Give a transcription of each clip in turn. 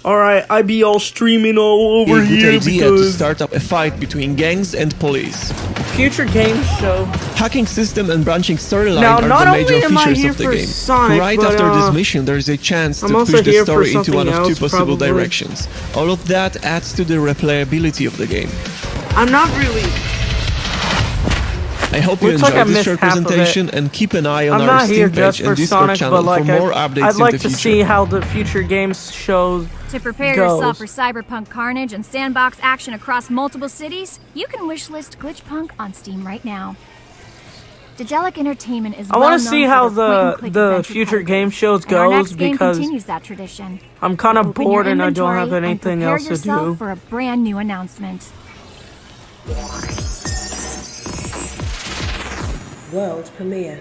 Alright, I be all streaming all over here idea to because start up a fight between gangs and police. future game show. Hacking system and branching storyline Now, are not the only major am I features here of the for game. Sonic, Right but, after this mission, there is a chance I'm to also push the here for story into one of something two else, possible probably. directions. All of that adds to the replayability of the game. I'm not really. I hope you Looks like I enjoyed this missed short half of it. presentation and keep an eye on I'm our not here Steam just page for and Discord Sonic, channel but like for more updates I'd like in the to future. see how the future games shows. To prepare goes. yourself for cyberpunk carnage and sandbox action across multiple cities, you can wishlist Glitchpunk on Steam right now. Degelic Entertainment is I well want to known see for how their point-and-click the adventure future pedigree, game shows and our goes next game because continues that tradition. I'm kind So of open your bored and I don't have inventory and anything prepare else to yourself do. for a brand new announcement. World premiere.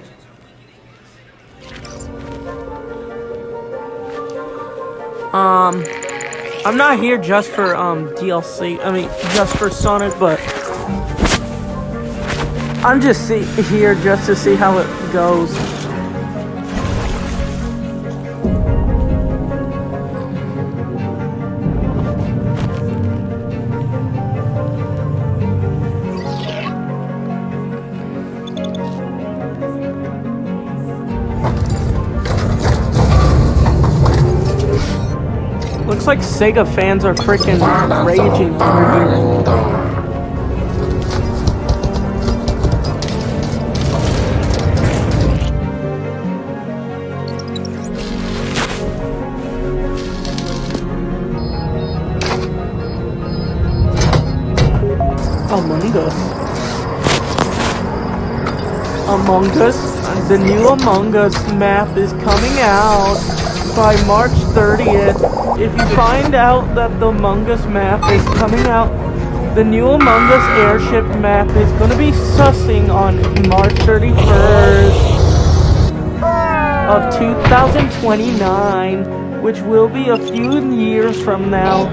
I'm not here just for DLC. I mean, just for Sonic, but I'm just here just to see how it goes. Looks like Sega fans are freaking raging over here. Among Us, the new Among Us map is coming out by March 30th. If you find out that the Among Us map is coming out, the new Among Us airship map is going to be sussing on March 31st of 2029, which will be a few years from now.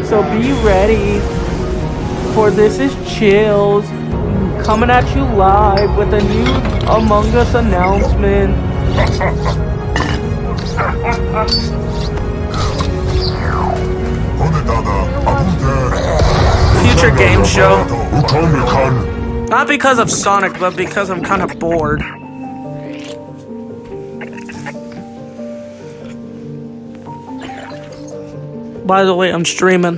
So be ready for This Is Chills coming at you live with a new Among Us announcement. Future game show. Not because of Sonic, but because I'm kind of bored. By the way, I'm streaming.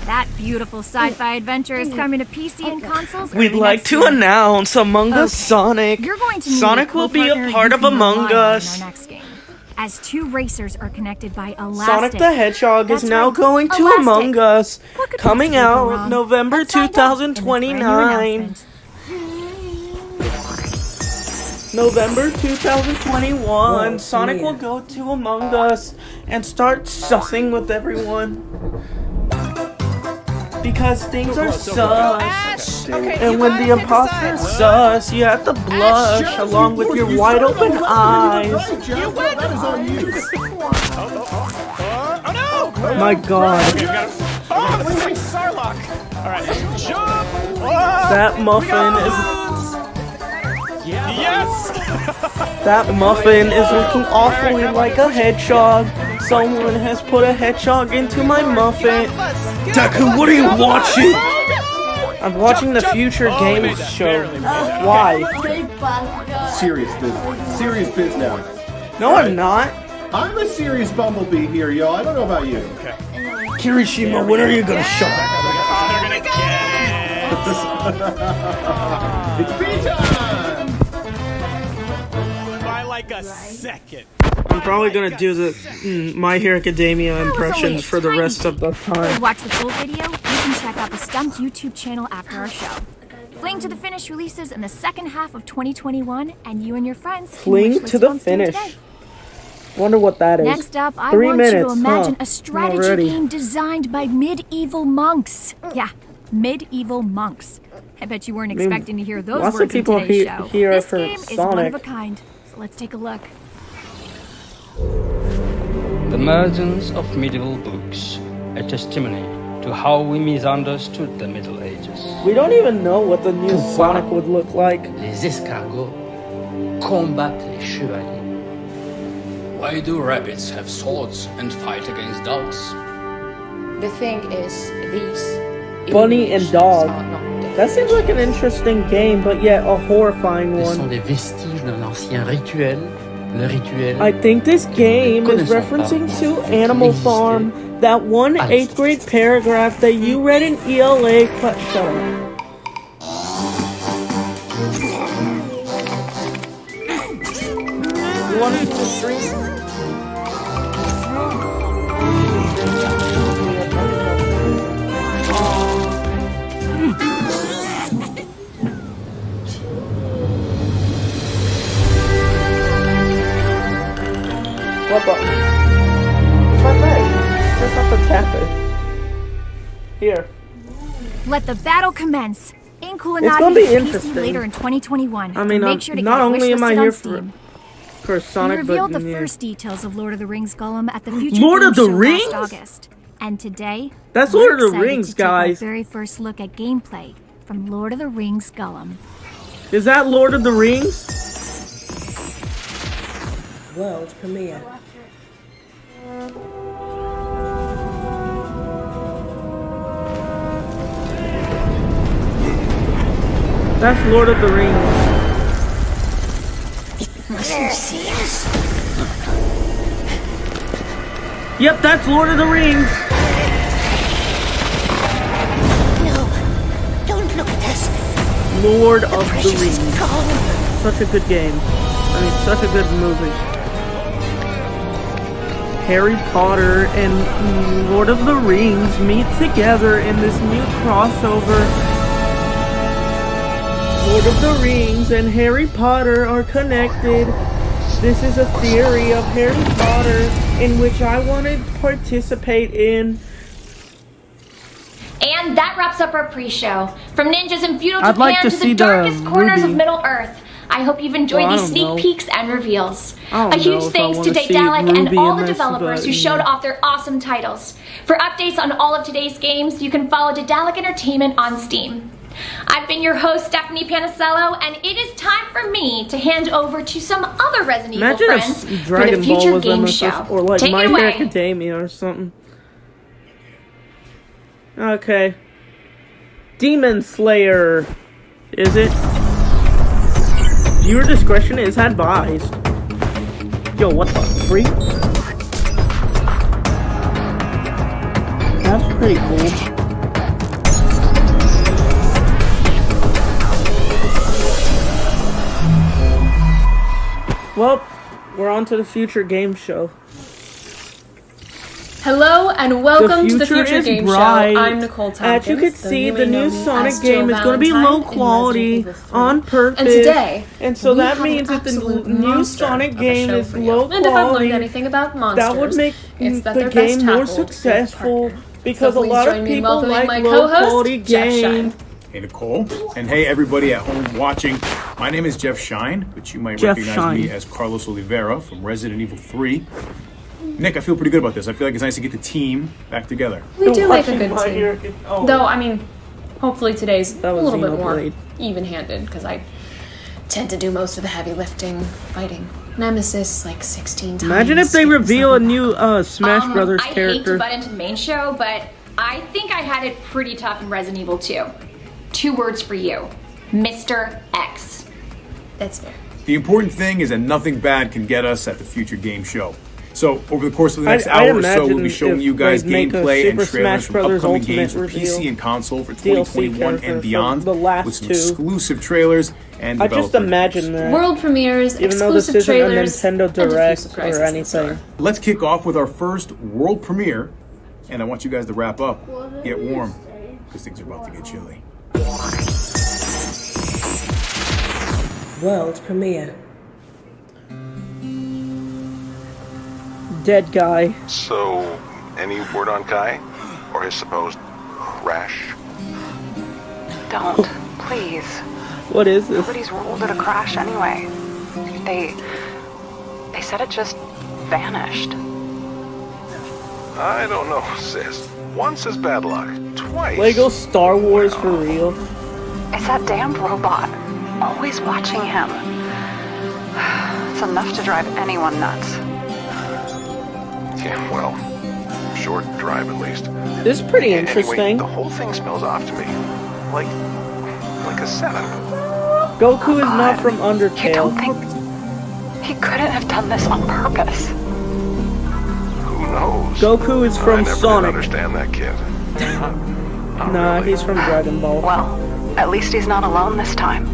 That beautiful sci-fi adventure is coming to PC and consoles. We'd early like next to year. announce Among Us Okay. Sonic. You're going to need Sonic will be a co-partner part you of can Among rely on Us. in our next game, as two racers are connected by elastic. Sonic the Hedgehog is That's now right, going to elastic. Among Us, What could coming possibly go out wrong? November Let's find out in this brand new 2029. announcement. November 2021, World Sonic premiere. will go to Among Us and start sussing with everyone. Because things are sus. And when the imposters sus, you have to blush along with your wide open eyes. Oh no! My god. Oh, this is Sarlacc! Alright, jump! That muffin is Yes! That muffin is looking awfully like a hedgehog. Someone has put a hedgehog into my muffin. Deku, what are you watching? I'm watching the Future Games show. Why? Serious business. Serious biz now. No, I'm not. I'm a serious bumblebee here, yo. I don't know about you. Kirishima, when are you gonna shut up? They're gonna get it! It's bee time! By like a second. I'm probably gonna do the My Hero Academia impressions for the rest of the To time. watch the full video, you can check out the Stumped YouTube channel after our show. Fling to the Finish releases in the second half of 2021, and you and your friends can Fling wishlist to it the on Steam finish. today. Wonder what that is. Next up, I 3 want minutes, you to imagine huh? a strategy Already. game designed by medieval monks. Yeah, medieval monks. I bet you weren't expecting to hear those lots of words in people today's show. here This for game is one Sonic. of a kind, so let's take a look. The emergence of medieval books, a testimony to how we misunderstood the Middle Ages. We don't even know what the new Sonic would look like. Les escargots combattent les chevaliers. Why do rabbits have swords and fight against dogs? The thing is, these Bunny and illuminations dog. are not decorations. That seems like an interesting game, but yet a horrifying Elles sont one. des vestiges d'un ancien rituel. Le rituel. I think this game is referencing to Animal Farm, that one 8th grade paragraph that you read in ELA. Shut up. You want to do the stream? What button? It's right there. Just have to tap it. Here. Let the battle commence. In It's gonna be interesting. later in 2021. I mean, make sure to not get only am I wishlisted here on for Steam. We Sonic, revealed but the yeah. first details of Lord of the Rings Gollum at the Future Lord of Games the Show Rings? last August. And today, That's we're Lord of the excited Rings, to take our guys. very first look at gameplay from Lord of the Rings Gollum. Is that Lord of the Rings? World premiere. That's Lord of the Rings. Yep, that's Lord of the Rings. Don't look at us. Lord of the Rings. Such a good game. I mean, such a good movie. Harry Potter and Lord of the Rings meet together in this new crossover. Lord of the Rings and Harry Potter are connected. This is a theory of Harry Potter in which I want to participate in. And that wraps up our pre-show. From ninjas in feudal I'd like Japan to to see the darkest the corners of Ruby. Middle Earth. I hope you've enjoyed Well, I these don't sneak know. peeks and reveals. I don't A huge know if I thanks to wanna see Daedalic and Ruby all in the this, developers but, who showed yeah. off their awesome titles. For updates on all of today's games, you can follow Daedalic Entertainment on Steam. I've been your host, Stephanie Panicello, and it is time for me to hand over to some other Resident Evil Imagine friends if for Dragon the Ball future was game MSS show. or like Take My it Hero away. Academia or something. Okay. Demon Slayer. Is it? Viewer discretion is advised. Yo, what the freak? That's pretty cool. Well, we're on to the future game show. Hello and welcome to the Future is Game bright. Show. I'm Nicole Tompkins. As you can though see, you the may know new me Sonic as game Jill is going to be Valentine low in quality Resident Evil 3. on purpose. And today, and so we that have means an that the absolute new monster Sonic of a game show is for you. low And if I've learned quality. anything about monsters, That would make it's that the they're best game more tackled with successful partner. because So a please lot join of me in people welcoming like my low co-host, quality Jeff games. Shine. Hey, Nicole. And hey, everybody at home watching. My name is Jeff Shine, but you might Jeff recognize me Shine. as Carlos Oliveira from Resident Evil 3. Nick, I feel pretty good about this. I feel like it's nice to get the team back together. We do make a Watching good My Hero team. oh. Though, I mean, hopefully today's a That was little bit more Xenoblade. even-handed because I tend to do most of the heavy lifting, fighting Nemesis like 16 times. Imagine if they getting reveal a something new Smash Brothers I hate to character. butt into the main show, but I think I had it pretty tough in Resident Evil 2. 2 words for you. Mr. X. That's fair. The important thing is that nothing bad can get us at the future game show. So, over the course of the next I hour or so, we'll imagine be showing if you guys they'd make a gameplay and Super trailers Smash from Brothers upcoming Ultimate games for reveal. PC and console for DLC 2021 character and for beyond, the last with some two. exclusive trailers and I just developer imagine that. World premieres, Even though this exclusive isn't a trailers, Nintendo and a few Direct surprises or in store. anything. Let's kick off with our first world premiere, and I want you guys to wrap up. Get warm, because things are about to get chilly. World premiere. Dead guy. So, any word on Kai? Or his supposed crash? Don't, please. What is this? Nobody's ruled it a crash anyway. They said it just vanished. I don't know, sis. Once is bad luck. Twice. Lego Star Wars for real. It's that damn robot. Always watching him. It's enough to drive anyone nuts. Yeah, well, short drive at least. This is pretty Anyway, interesting. the whole thing smells off to me. Like a setup. Goku is not from You Undertale. don't think he couldn't have done this on purpose? Who knows? Goku is from I never Sonic. did understand that kid. Nah, really. he's from Dragon Ball. Well, at least he's not alone this time.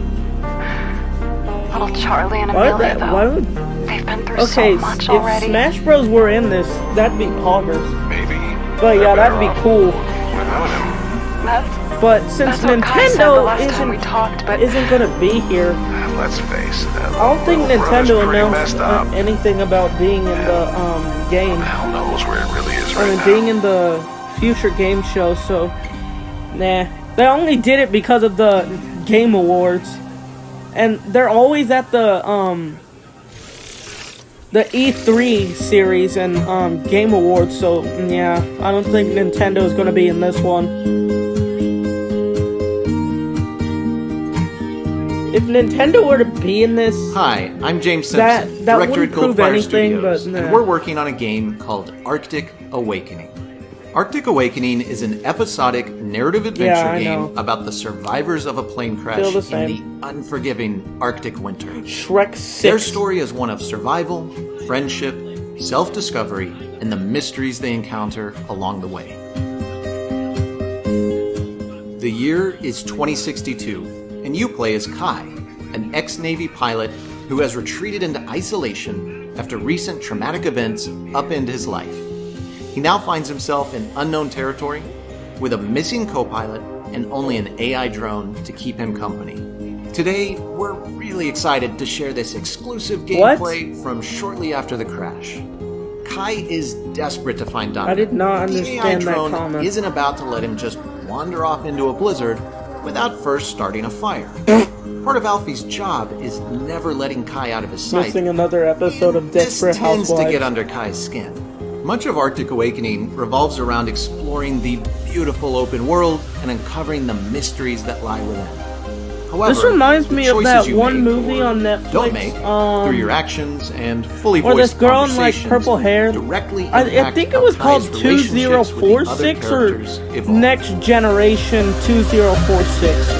Little Charlie and Why would Amelia, that? though. Why would? They've been through Okay, so much if already. Smash Bros were in this, that'd be poggers. Maybe. But yeah, that'd be cool. Without him. But since That's what Kai said the Nintendo last time we talked, but isn't gonna be here, Let's face it. I don't think Nintendo announced anything about being in the game. Hell knows where it really is I right mean, now. being in the future game show, so nah. They only did it because of the Game Awards, and they're always at the E3 series and Game Awards. So yeah, I don't think Nintendo is gonna be in this one. If Nintendo were to be in this, Hi, I'm James Simpson, that director wouldn't at Gold prove Fire anything, Studios, but nah. and we're working on a game called Arctic Awakening. Arctic Awakening is an episodic narrative adventure I game know. about the survivors of a plane crash Feel the in same. the unforgiving Arctic winter. Shrek 6. Their story is one of survival, friendship, self-discovery, and the mysteries they encounter along the way. The year is 2062, and you play as Kai, an ex-Navy pilot who has retreated into isolation after recent traumatic events upend his life. He now finds himself in unknown territory with a missing co-pilot and only an AI drone to keep him company. Today, we're really excited to share this exclusive gameplay from shortly after the crash. Kai is desperate to find Dante. I did not The AI understand that drone comment. isn't about to let him just wander off into a blizzard without first starting a fire. Part of Alfie's job is never letting Kai out of his sight. Missing another episode of Desperate This tends Housewives. to get under Kai's skin. Much of Arctic Awakening revolves around exploring the beautiful open world and uncovering the mysteries that lie within. However, This reminds the me of choices that you one make movie or on Netflix. don't make through your actions and fully Where this voiced girl in like conversations purple hair. directly I impact think how it was Kai's called relationships with the other 2046 or characters evolve. Next Generation 2046.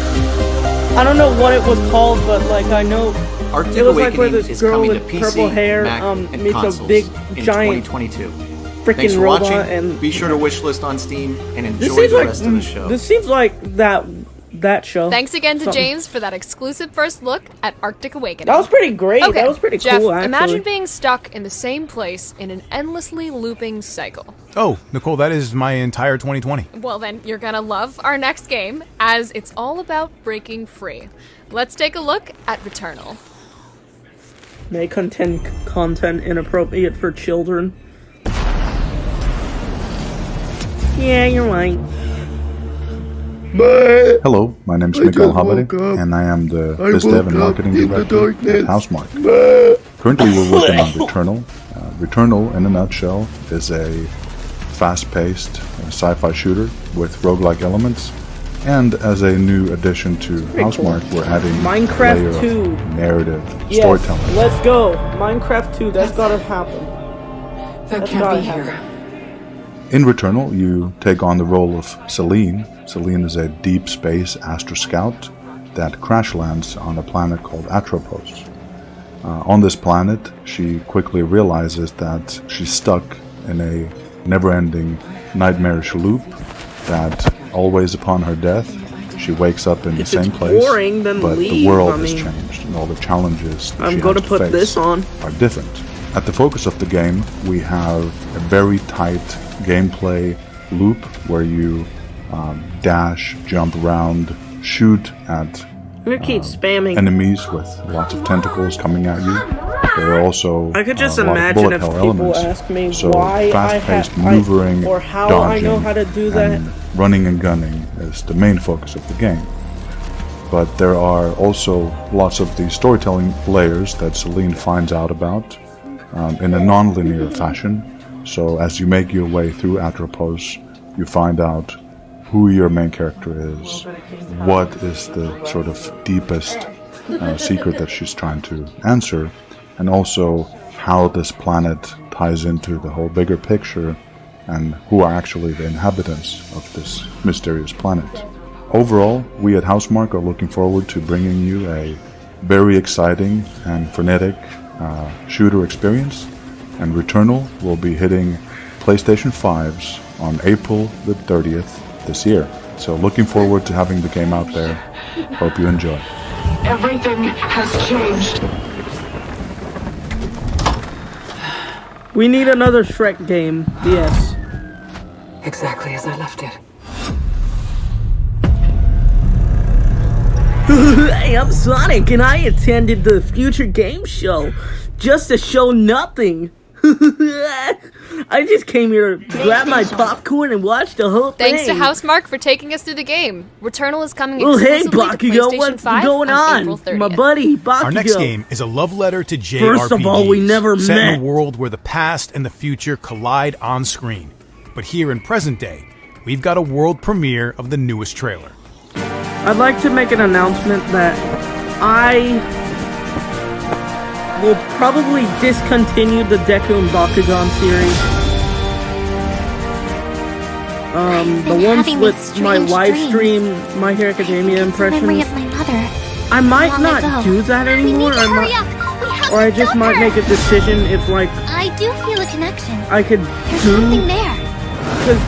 I don't know what it was called, but like I know Arctic it was like where Awakening this is girl coming with to PC, purple hair Mac, and meets consoles a big in giant 2022. Thanks freaking for robot watching. and Be sure to wishlist on Steam and this enjoy seems the like rest of the show. this seems like that show. Thanks again to Something. James for that exclusive first look at Arctic Awakening. That was pretty great. Okay, That was pretty Jeff, cool, actually. imagine being stuck in the same place in an endlessly looping cycle. Oh, Nicole, that is my entire 2020. Well, then you're gonna love our next game, as it's all about breaking free. Let's take a look at Returnal. May contain content inappropriate for children. Yeah, you're right. Hello, my name is Mikael Haveri, and I am the Biz Dev and Marketing Director at Housemarque. Currently, we're working on Returnal. Returnal, in a nutshell, is a fast-paced sci-fi shooter with roguelike elements. And as a new addition to Housemarque, we're adding Minecraft a layer 2. of narrative Yes, storytelling. let's go. Minecraft 2, that's gotta happen. That's gotta happen. In Returnal, you take on the role of Celine. Celine is a deep space astro scout that crash lands on a planet called Atropos. On this planet, she quickly realizes that she's stuck in a never-ending nightmarish loop that always upon her death, she wakes up in the If same it's place, boring, then but leave, the world I has mean. changed and all the challenges that I'm she gonna has to put face this on. are different. At the focus of the game, we have a very tight gameplay loop where you dash, jump around, shoot at I'm gonna keep spamming. enemies with lots of tentacles coming at you. There are also I could just a lot of imagine bullet if hell people elements. ask me So why fast-paced I maneuvering, or how dodging, I know how to do that. and running and gunning is the main focus of the game. But there are also lots of the storytelling layers that Celine finds out about in a non-linear fashion. So as you make your way through Atropos, you find out who your main character is, what is the sort of deepest secret that she's trying to answer, and also how this planet ties into the whole bigger picture and who are actually the inhabitants of this mysterious planet. Overall, we at Housemarque are looking forward to bringing you a very exciting and frenetic shooter experience, and Returnal will be hitting PlayStation 5s on April the 30th this year. So looking forward to having the game out there. Hope you enjoy. Everything has changed. We need another Shrek game, yes. Exactly as I left it. Hey, I'm Sonic, and I attended the Future Game Show just to show nothing. I just came here to grab my popcorn and watch the whole thing. Thanks to Housemarque for taking us through the game. Returnal is coming Oh, hey, exclusively to Bakugo, PlayStation what's 5 going on? April 30th. My buddy, Bakugo. Our next game is a love letter to JRPGs. First of all, we never set met. in a world where the past and the future collide on screen. But here in present day, we've got a world premiere of the newest trailer. I'd like to make an announcement that I will probably discontinue the Deku and Bakugan series. The ones with my live stream My Hero Academia impressions. I might not do that anymore. Or I just might make a decision if, like, I do feel a connection. I could There's do. something there. Because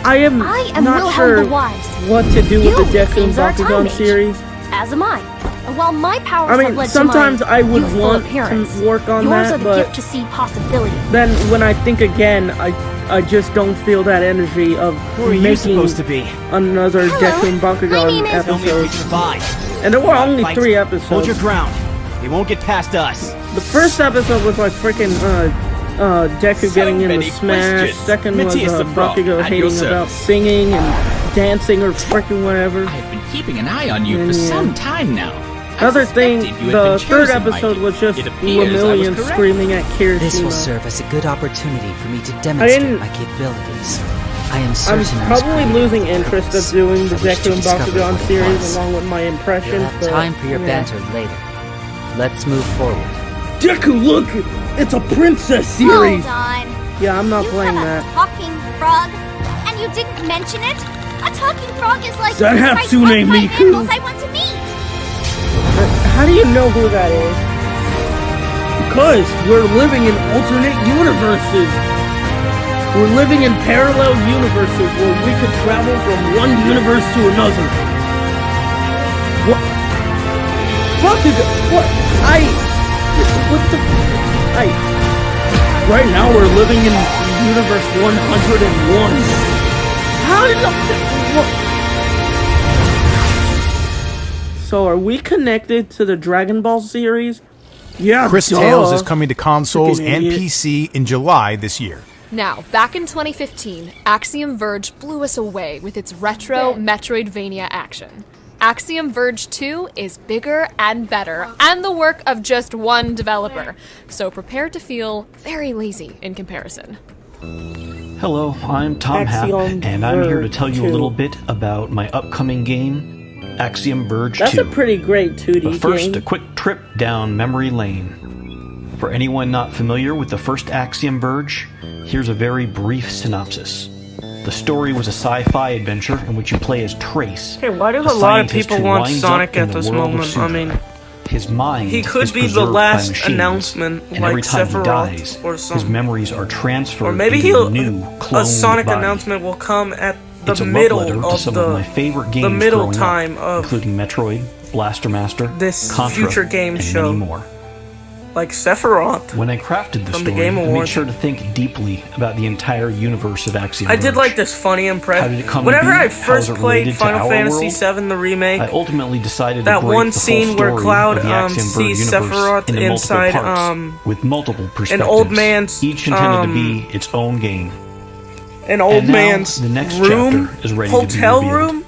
I am not Wilhelm sure the Wise. what to do with the Deku and seems our time Bakugan mate. series. As am I. And while my powers I mean, have led sometimes to my I would youthful want appearance, to work on yours that, are the but gift to see possibility. then when I think again, I just don't feel that energy of Who are you making supposed to be? another Deku and Bakugan episode. And there were only 3 episodes. Hold your ground. They won't get past us. The first episode was like freaking Deku getting in the smash. Second was Bakugo hating about singing and dancing or freaking whatever. I've been keeping an eye on you for some time now. Another thing, the third episode was just Lemillion screaming at Kirishima. This will serve as a good opportunity for me to demonstrate my capabilities. I am certain I'm probably losing interest of doing the Deku and Bakugan series along with my impressions. You'll have time for your banter later. Let's move forward. Deku, look! It's a princess series! Hold on. Yeah, I'm not playing have that. a talking frog, and you didn't mention it? A talking frog is like That Hatsune Miku. animals I want to meet. How do you know who that is? Because we're living in alternate universes. We're living in parallel universes where we could travel from one universe to another. What? Bakugo, what? What the? Right now we're living in universe 101. How did what? So are we connected to the Dragon Ball series? Yeah, Chris duh. Tales is coming to consoles Freaking and idiot. PC in July this year. Now, back in 2015, Axiom Verge blew us away with its retro Metroidvania action. Axiom Verge 2 is bigger and better, and the work of just one developer, so prepare to feel very lazy in comparison. Hello, I'm Tom Happ, Axiom and I'm here to Verge tell you a 2. little bit about my upcoming game, Axiom Verge 2. That's a pretty great 2D But first, game. a quick trip down memory lane. For anyone not familiar with the first Axiom Verge, here's a very brief synopsis. The story was a sci-fi adventure in which you play as Trace. Hey, why do a lot of scientist people who want winds Sonic up in at the this world of moment? I Sutra. mean, His mind he could is be the preserved by last machines, announcement, and like every time he Sephiroth dies, or his something. memories are transferred Or maybe into a new a cloned Sonic body. announcement will come at the It's a love middle letter to of some of my favorite games the middle growing time up, of including Metroid, Blaster Master, this Contra, future game and show. many more. Like Sephiroth. When I crafted the From the story, Game I made Awards. sure to think deeply about the entire universe of Axiom I Verge. did like this funny How did impression. it come Whenever to be? I How first is it played related to Final our Fantasy world? VII, the remake, I ultimately decided that to break one the full scene where story Cloud of the Axiom Verge sees universe Sephiroth into inside multiple parts, with multiple perspectives, old man's each intended to be its own game. an old And now, man's the next room, chapter is ready hotel to be revealed. room.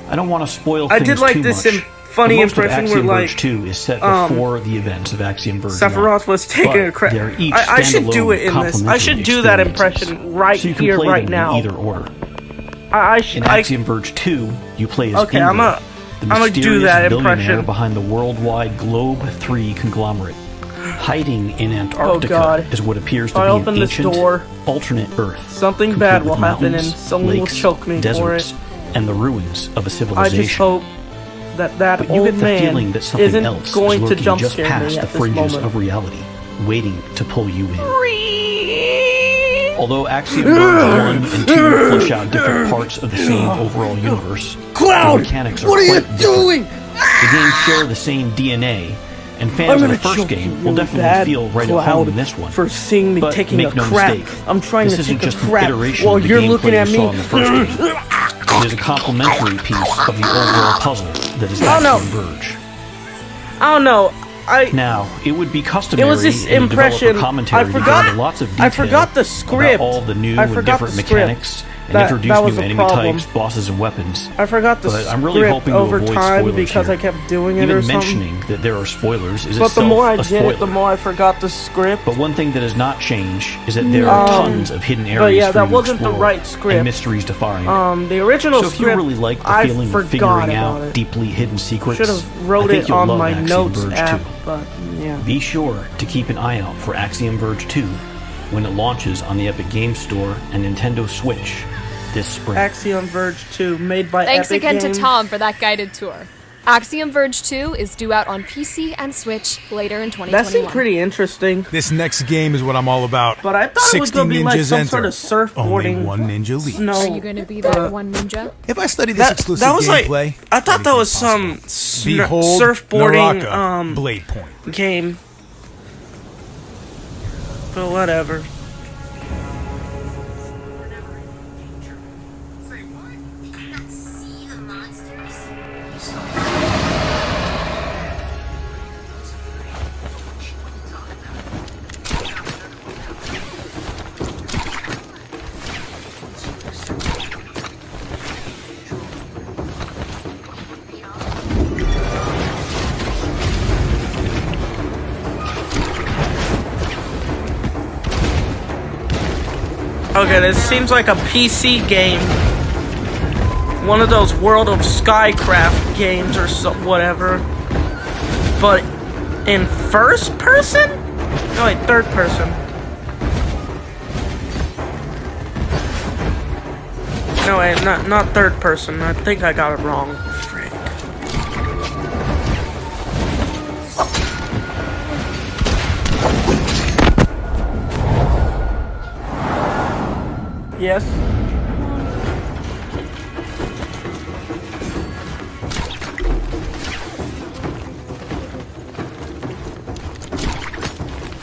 I don't want to spoil I things did like too this much. funny but most impression of where Axiom like Verge 2 is set before the events of Axiom Verge 1. Sephiroth was taking a crap. They're each I should do it standalone in this. I should do that complementary impression right so you can here, play right them now. in either order. I In should. Axiom Verge 2, you play as Okay, Ingrid, I'ma the do mysterious that billionaire impression. behind the worldwide Globe 3 conglomerate. Hiding in Antarctica is what appears to be an ancient, alternate Earth. Something bad will happen and someone will choke me for it. And the ruins of a I civilization. just hope that But you old get the man feeling that something isn't else going is to lurking jump just scare past me the at this fringes moment. of reality, waiting to pull you in. Although Axiom Verge 1 and 2 flesh out different parts of the same overall universe, the mechanics are quite different. The games share the same DNA, and fans of the first game will definitely feel right at home in this one. For seeing me But taking make a no crap. mistake, I'm trying this to isn't take a just an crap iteration while of the you're gameplay looking at you me. saw in the first game. It is a complementary piece of the overall puzzle that is Oh, no. Axiom Verge. I don't know. Now, it would be customary It was this in a impression. developer commentary I forgot. to go into lots of detail I forgot the script. about all the new I and forgot different the script. mechanics and That introduce was new a enemy problem. types, bosses, and weapons. I forgot the But I'm really script hoping to over avoid time spoilers because here. I kept doing it Even or something. mentioning that there are spoilers is But the itself more I a did spoiler. it, the more I forgot the script. But one thing that has not changed is that there are tons of hidden areas But yeah, for that you to wasn't the explore right script. and mysteries to find. The original so if you script, really like the I feeling of forgot figuring about out it. deeply hidden secrets, Should have I wrote think it you'll on love my Axiom notes Verge app, 2. but yeah. Be sure to keep an eye out for Axiom Verge 2 when it launches on the Epic Games Store and Nintendo Switch this spring. Axiom Verge 2, made by Thanks Epic again Games. to Tom for that guided tour. Axiom Verge 2 is due out on PC and Switch later in 2021. That seemed pretty interesting. This next game is what I'm all about. But I thought it was 60 going to be like ninjas some enter. sort of surfboarding. Only one ninja leaves. No. Are you going to be that one ninja? If I study this exclusive was gameplay, like, I thought that was some behold surfboarding Naraka, Blade Point. game. But whatever. Okay, this seems like a PC game. One of those World of Skycraft games or so, whatever. But in first person? No, wait, third person. No, wait, not third person. I think I got it wrong. Frick. Yes.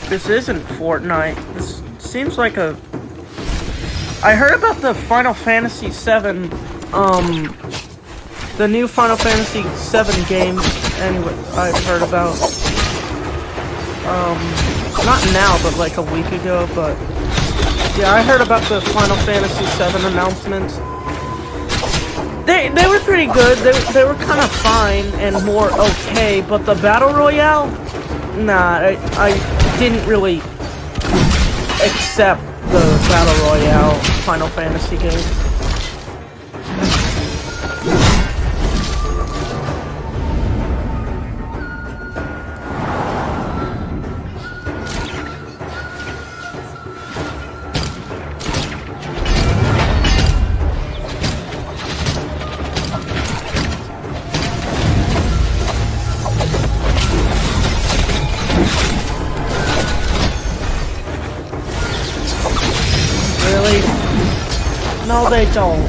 This isn't Fortnite. This seems like a... I heard about the Final Fantasy VII, the new Final Fantasy VII game, anyway, I've heard about. Not now, but like a week ago, but... Yeah, I heard about the Final Fantasy VII announcements. They were pretty good. They were kind of fine and more okay, but the Battle Royale? Nah, I didn't really accept the Battle Royale Final Fantasy game. Really? No, they don't.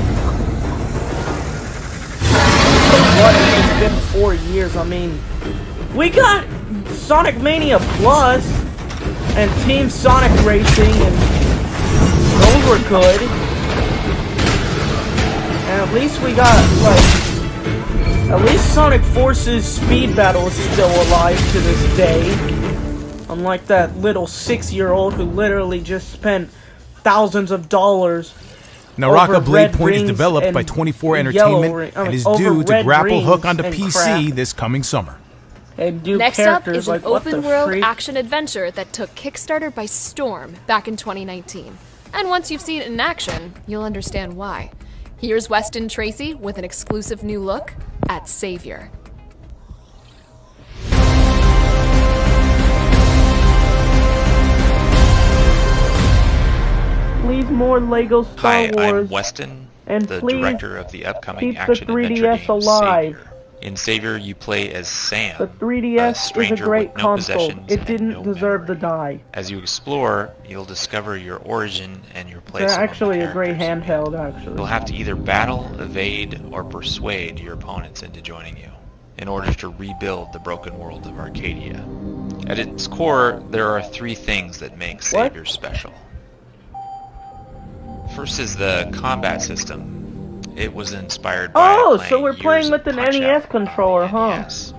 What? It's been 4 years. I mean, we got Sonic Mania Plus and Team Sonic Racing, and those were good. And at least we got, like, at least Sonic Forces Speed Battle is still alive to this day. Unlike that little 6-year-old who literally just spent thousands of dollars. Naraka Blade Point is developed by 24 Entertainment and is due to grapple hook onto PC this coming summer. Next up is an like, what the open-world freak? action-adventure that took Kickstarter by storm back in 2019. And once you've seen it in action, you'll understand why. Here's Weston Tracy with an exclusive new look at Savior. please more Lego Star Hi, Wars. I'm Weston, and the please director of the upcoming keep the action-adventure 3DS game alive. Savior. In Savior, you play as Sam, The 3DS is a great with no console. possessions It and didn't no deserve to die. As you explore, you'll discover your origin and your place They're among actually the a great characters. handheld, actually. You'll have to either battle, evade, or persuade your opponents into joining you in order to rebuild the broken world of Arcadia. At its core, there are three things that make Savior special. First is the combat system. It was inspired by so we're playing with an NES controller, huh? Yes.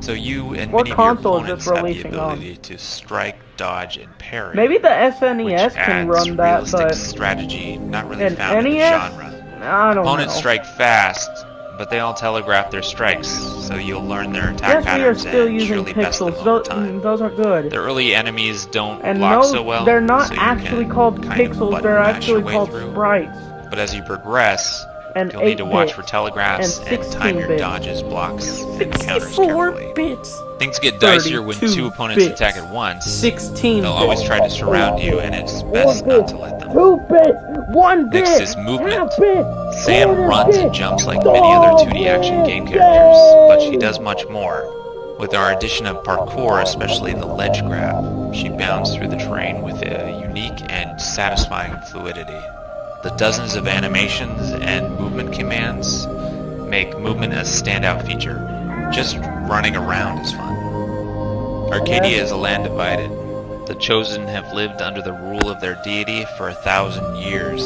So you and What many of your console is opponents this have the releasing on? ability to strike, dodge, and parry. Maybe the SNES can run that, realistic but strategy not really an found in the NES? genre. I don't Opponents know. strike fast, but they all telegraph their strikes, so you'll learn their attack Yes, we are patterns still and using surely best them pixels. over time. Those are good. The early enemies don't And block no, so well, they're not so you actually can called kind of pixels. button They're mash actually your way called through. sprites. But as you progress, And you'll need to watch 8-bit for telegraphs and time 16 your bit. dodges, blocks, and counters 64 carefully. bits. Things get dicier when 32 two opponents bits. attack at once. 16 They'll always try to surround you, and it's best not to let them. 2 bits. 1 bit. Next is movement. Half bit. Sam quarter runs bit. and jumps like many other 2D action game characters, but she does much more. With our addition of parkour, especially the ledge grab, she bounds through the terrain with a unique and satisfying fluidity. The dozens of animations and movement commands make movement a standout feature. Just running around is fun. Arcadia is a land divided. The Chosen have lived under the rule of their deity for 1,000 years.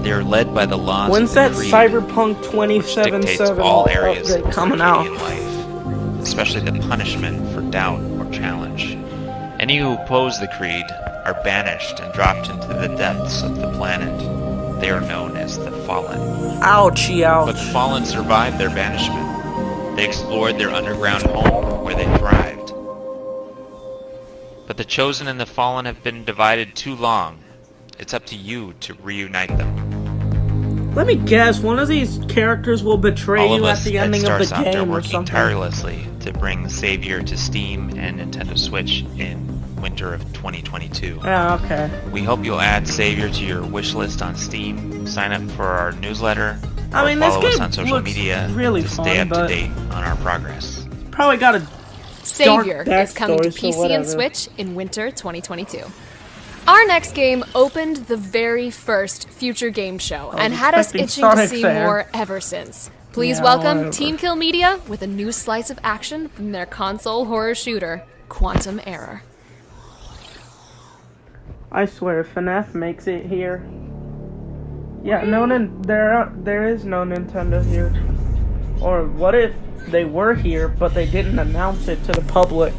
They are led by the laws When's of the that Creed, Cyberpunk which dictates 2077 all areas update of coming out? Arcadian life, especially the punishment for doubt or challenge. Any who oppose the Creed are banished and dropped into the depths of the planet. They are known as the Fallen. Ouchie, ouch. But the Fallen survived their banishment. They explored their underground home, where they thrived. But the Chosen and the Fallen have been divided too long. It's up to you to reunite them. Let me guess, one of these characters will betray All of you at us the at ending of the Starsoft are game or working something. tirelessly to bring Savior to Steam and Nintendo Switch in winter of 2022. Yeah, okay. We hope you'll add Savior to your wish list on Steam, sign up for our newsletter, I or mean, this follow us game on social looks media really to fun, stay up to but date on our progress. probably got a Savior dark is coming to backstory, so PC and whatever. Switch in winter 2022. Our next game opened the very first Future Game Show and had us expecting itching to Sonic see there. more ever since. Please Yeah, welcome whatever. Team Kill Media with a new slice of action from their console horror shooter, Quantum Error. I swear, FNAF makes it here. Yeah, there is no Nintendo here. Or what if they were here, but they didn't announce it to the public?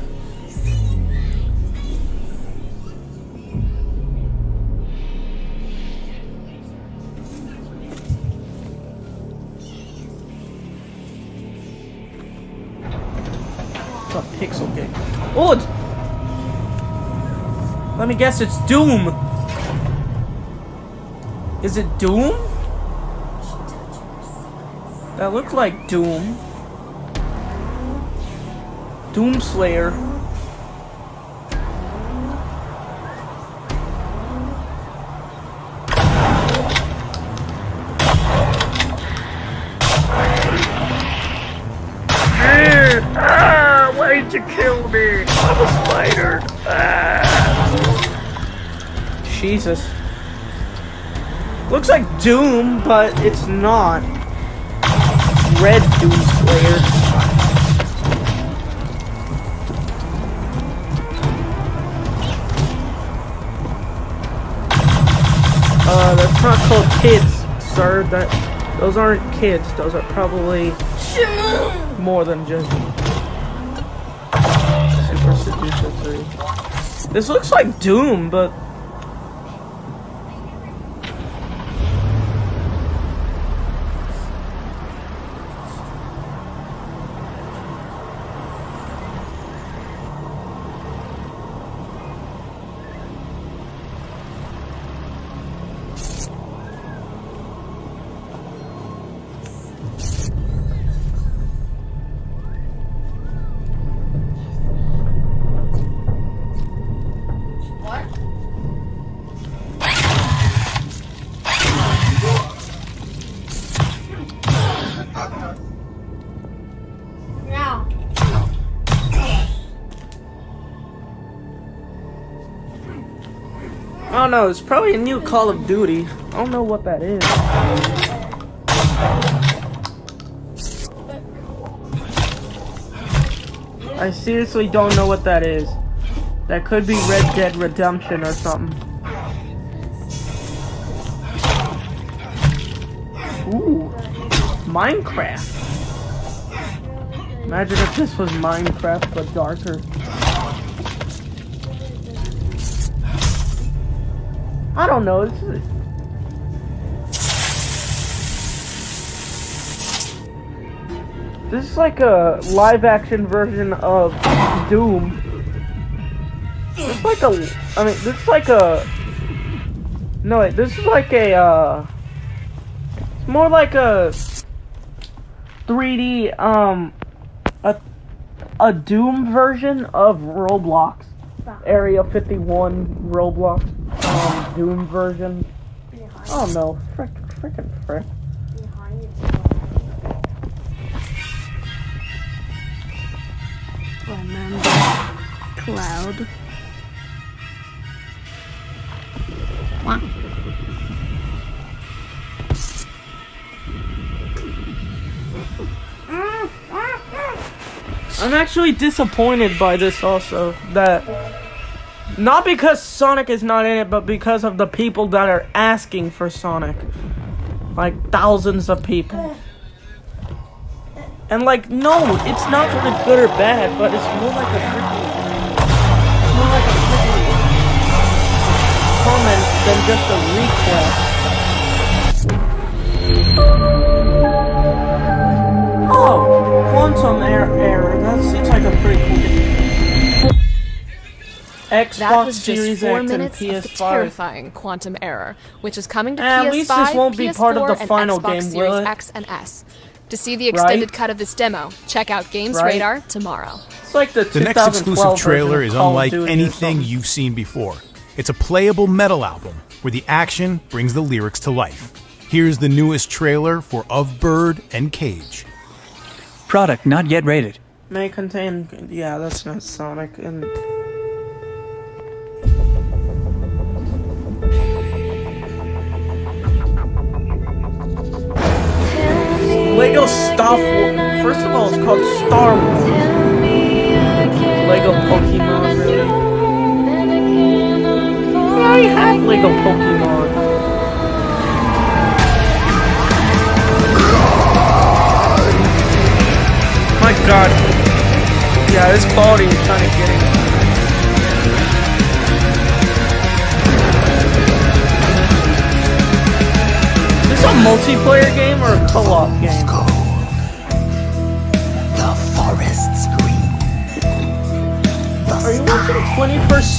It's a pixel game. Oh, it's... Let me guess, it's Doom. Is it Doom? That looks like Doom. Doom Slayer. Why'd you kill me? I'm a spider. Jesus. Looks like Doom, but it's not. Red Doom Slayer. That's not called kids, sir. Those aren't kids. Those are probably more than just Super Seducer 3. This looks like Doom, but don't know. It's probably a new Call of Duty. I don't know what that is. I seriously don't know what that is. That could be Red Dead Redemption or something. Ooh, Minecraft. Imagine if this was Minecraft but darker. I don't know. This is like a live-action version of Doom. It's like a. I mean, this is like a. No, wait. This is like a. It's more like a 3D a Doom version of Roblox. Area 51 Roblox Doom version. I don't know. Frickin' frick. Remember Cloud. Wow. I'm actually disappointed by this also. That not because Sonic is not in it, but because of the people that are asking for Sonic. Like thousands of people. And like, no, it's not for the good or bad, but it's more like a freaking comment than just a request. Oh, Quantum Error. That seems like a pretty cool game. Xbox That was just Series 4 X and minutes of the PS5. terrifying Quantum Error, which is coming to At PS5, least this won't be PS4, part of the and final Xbox game, Series will it? X and S. To see the extended Right? cut of this demo, check out Games Right? Radar tomorrow. It's like the The next 2012 exclusive trailer version is of Call of unlike Duty or anything something. you've seen before. It's a playable metal album where the action brings the lyrics to life. Here's the newest trailer for Of Bird and Cage. Product not yet rated. May contain. Yeah, that's not Sonic. And Lego Star Wars. First of all, it's called Star Wars. Lego Pokemon, really? We already have Lego Pokemon. My God. Yeah, this quality is trying to get it. Is this a multiplayer game or a co-op game? The forest's green. Are you watching 21st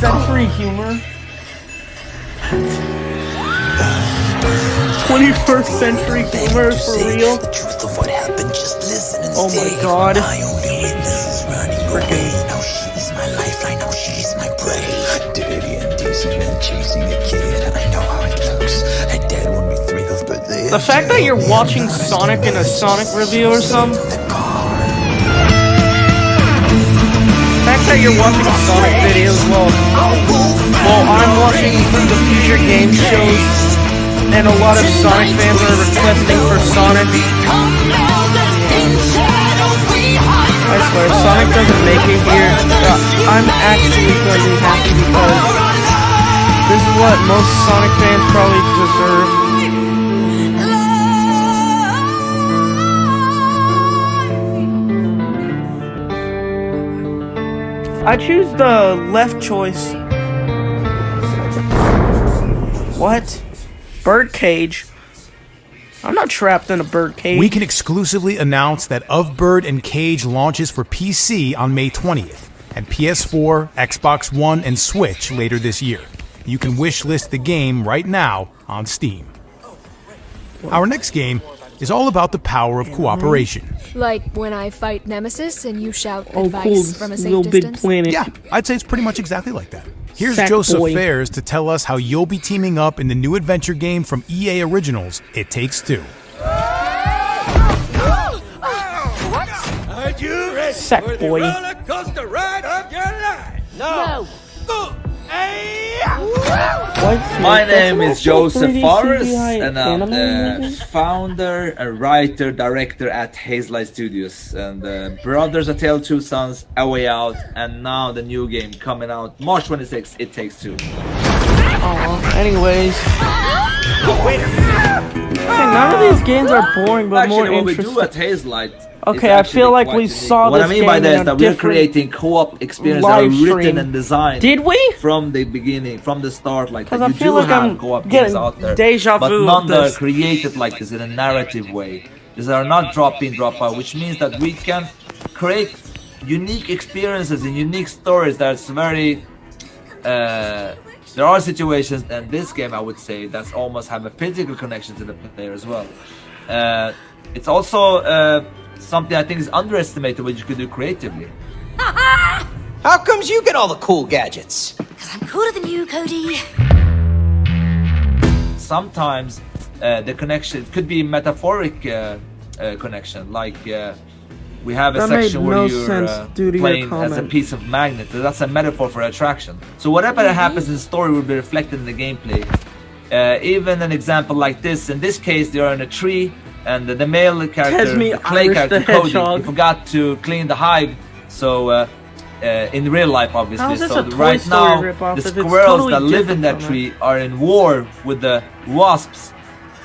century humor? 21st century humor for real? The truth of what happened, just listen and Oh stay. my God. My only witness is running away. Now she's my lifeline, now she's my prey. Dirty and decent and chasing a kid. I know how it looks. A dead one be thrilled, but they The fact that you're watching Sonic in a Sonic review or something? The fact that you're watching Sonic videos while I'm watching the future game shows and a lot of Sonic fans are requesting for Sonic. I swear, if Sonic doesn't make it here, I'm actually going to be happy because this is what most Sonic fans probably deserve. I choose the left choice. What? Birdcage? I'm not trapped in a birdcage. We can exclusively announce that Of Bird and Cage launches for PC on May 20th, and PS4, Xbox One, and Switch later this year. You can wishlist the game right now on Steam. Our next game is all about the power of cooperation. Like when I fight Nemesis and you shout Oh, advice cool. from a Little safe Big distance. Planet. Yeah, I'd say it's pretty much exactly like that. Here's Sack Joseph boy. Fares to tell us how you'll be teaming up in the new adventure game from EA Originals, It Takes Two. Are you ready Sack for boy. the roller coaster ride of your life? No. My name is Joseph 3D Forrest, CGI and I'm the anime? founder and writer, director at Hazelight Studios. And Brothers, A Tale of Two Sons, A Way Out, and now the new game coming out March 26th, It Takes Two. Anyways. Okay, none of these games are boring, but Actually, more what interesting. we do at Hazelight. Okay, I feel like we saw what this I mean by game that in is a that we're different creating co-op experiences that are live written stream. and designed. Did we? From the beginning, from the start, like that. I You feel do like have I'm co-op getting games out there, deja but vu of none that are this. created like this in a narrative way. These are not drop in, drop out, which means that we can create unique experiences and unique stories that's very. There are situations in this game, I would say, that's almost have a physical connection to the player as well. It's also something I think is underestimated what you could do creatively. How comes you get all the cool gadgets? I'm cooler than you, Cody. Sometimes the connection could be metaphoric connection, like we have a That made section where no you're sense due to your playing as a comment. piece of magnet. That's a metaphor for attraction. So whatever that happens in the story will be reflected in the gameplay. Even an example like this, in this case they are in a tree, and the male character, Tesme the clay Irish character the Cody, Hedgehog. he forgot to clean the hive. So in real life, obviously, How is this so a Toy right Story now ripoff the if it's squirrels totally that live in different that from tree are in war with the wasps,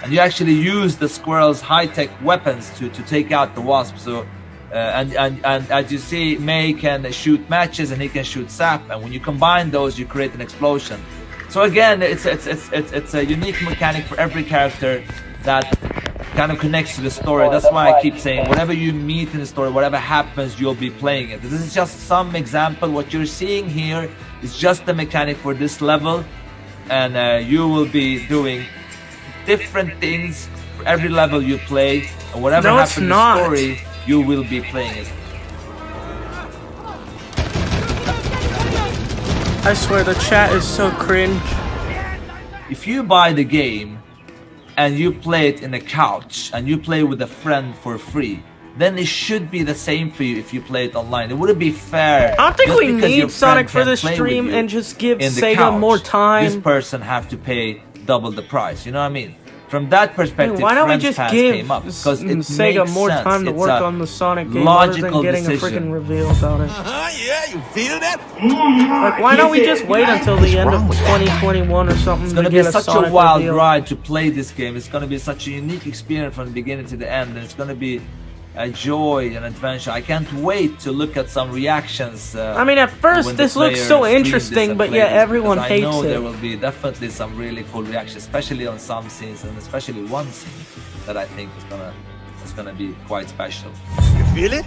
and you actually use the squirrels' high-tech weapons to take out the wasps. So and as you see, May can shoot matches and he can shoot sap, and when you combine those you create an explosion. So again, it's a unique mechanic for every character that kind of connects to the story. That's why I keep saying whatever you meet in the story, whatever happens, you'll be playing it. This is just some example. What you're seeing here is just the mechanic for this level, and you will be doing different things for every level you play, and whatever No, happens it's in the not. story, you will be playing it. I swear the chat is so cringe. If you buy the game and you play it in a couch and you play with a friend for free, then it should be the same for you if you play it online. It wouldn't be fair. I don't think just we because your need Sonic friend for can this play with stream you and just give in the Sega couch, more time. This person have to pay double the price. You know what I mean? From that perspective, Why don't we Friends just Pass give came up because it Sega makes more sense. time to It's work a on the Sonic game other than logical getting a decision. freaking reveal about it? Yeah, you feel that? Like, why don't we just wait until the end of 2021 or something It's to gonna be get a such Sonic a wild reveal? ride to play this game. It's gonna be such a unique experience from the beginning to the end, and it's gonna be a joy and adventure. I can't wait to look at some reactions. I mean, at first when the this looks players so stream interesting, this but and play yeah, this, everyone because hates I know it. there will be definitely some really cool reactions, especially on some scenes, and especially one scene that I think is gonna be quite special. You feel it?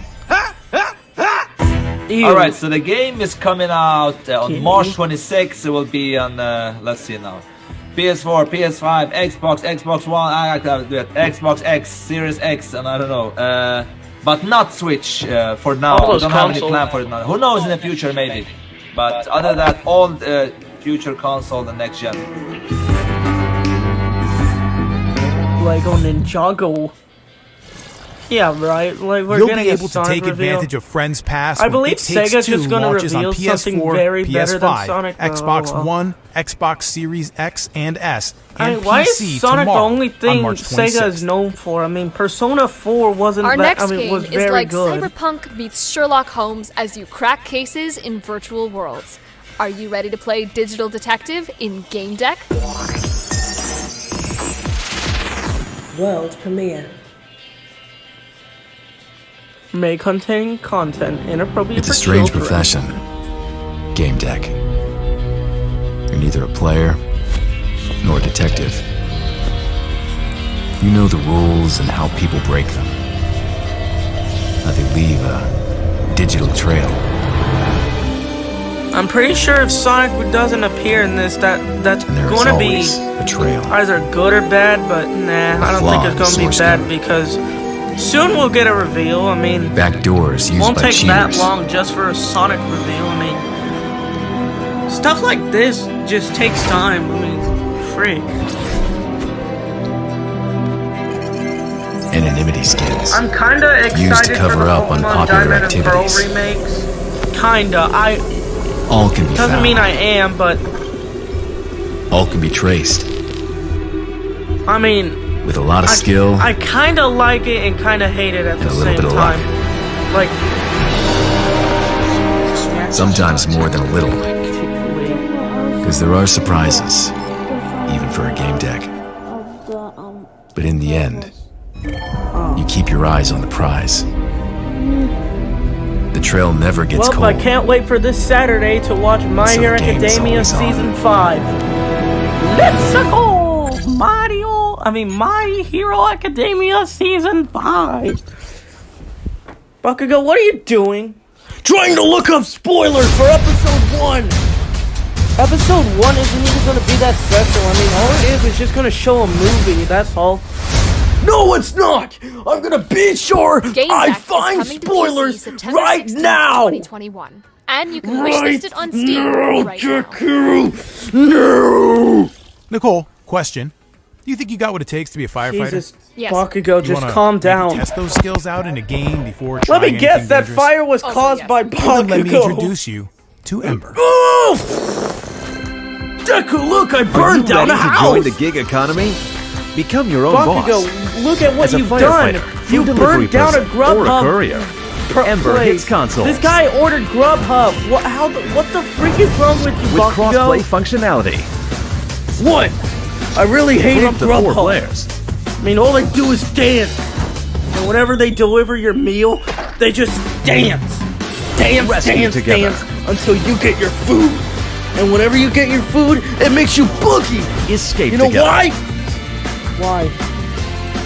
Ew. All right, so the game is coming out on March 26th. It will be on let's see now, PS4, PS5, Xbox, Xbox One, Xbox X, Series X, and I don't know, but not Switch for now. All We those don't have any consoles. plan for it now. Who knows in the future, maybe. But other than that, all future console and next gen. Lego Ninjago. Yeah, right. Like we're You'll getting be a able to Sonic take reveal. advantage of Friends Pass. I when believe It Takes Sega's Two just gonna launches on reveal PS4, something very better than PS5, Sonic, though. Xbox One, Xbox Series X and S, and Why is PC Sonic the tomorrow only on thing March Sega 26th. is known for? I mean, Persona 4 wasn't Our that. next I mean, game was is very like good. Cyberpunk meets Sherlock Holmes as you crack cases in virtual worlds. Are you ready to play Digital Detective in Game Deck? World premiere. May contain content inappropriate It's a for strange children. profession. Game deck. You're neither a player nor a detective. You know the rules and how people break them. How they leave a digital trail. I'm pretty sure if Sonic doesn't appear in this, that's And there is going to be always a trail. either good or bad. But nah, I don't think it's going to be source bad code. because soon we'll get a reveal. I mean, Back doors used won't by take that cheaters. long just for a Sonic reveal. I mean, stuff like this just takes time. I mean, freak. Anonymity skins. I'm kinda excited Used to cover for the up on Pokemon popular Diamond and Pearl activities. remakes. Kinda. All can be Doesn't found. mean I am, but All can be traced. I mean, With a lot of skill. I kind of like it and kind of hate it at the And a little same bit of time. Like, Sometimes more than a little. Because there are surprises, even for a game deck. But in the end, you keep your eyes on the prize. The trail never gets well, cold. I can't wait for this Saturday to watch My So Hero the game is Academia always on. Season 5. Let's go! My Hero Academia Season 5. Bakugo, what are you doing? Trying to look up spoilers for Episode 1! Episode 1 isn't even going to be that special. I mean, all it is just going to show a movie, that's all. No, it's not! I'm gonna be sure I find spoilers right now! 2021. And you can wishlist it on Steam right now. No! Nicole, question. Do you think you got what it takes to be a firefighter? Jesus, Yes. Bakugo, You just wanna calm maybe down. Test those skills out in a game before Let trying me guess, anything that dangerous? fire was caused by Well, then let me Bakugo. introduce you to Ember. Oh! Deku, look, I burned down a house! Join the gig economy? Become your own Bakugo, boss. look at what As a you've done. firefighter, You food delivery burned down a person, Grubhub or a courier. Ember place. hits consoles. This guy ordered Grubhub. What the freak is wrong with you, With Bakugo? cross-play functionality. What? I really For hated up to 4 Grubhub. players. I mean, all they do is dance. And whenever they deliver your meal, they just dance. Dance, Rescue dance, together. dance until you get your food. And whenever you get your food, it makes you boogie. Escape You know together. why? Why?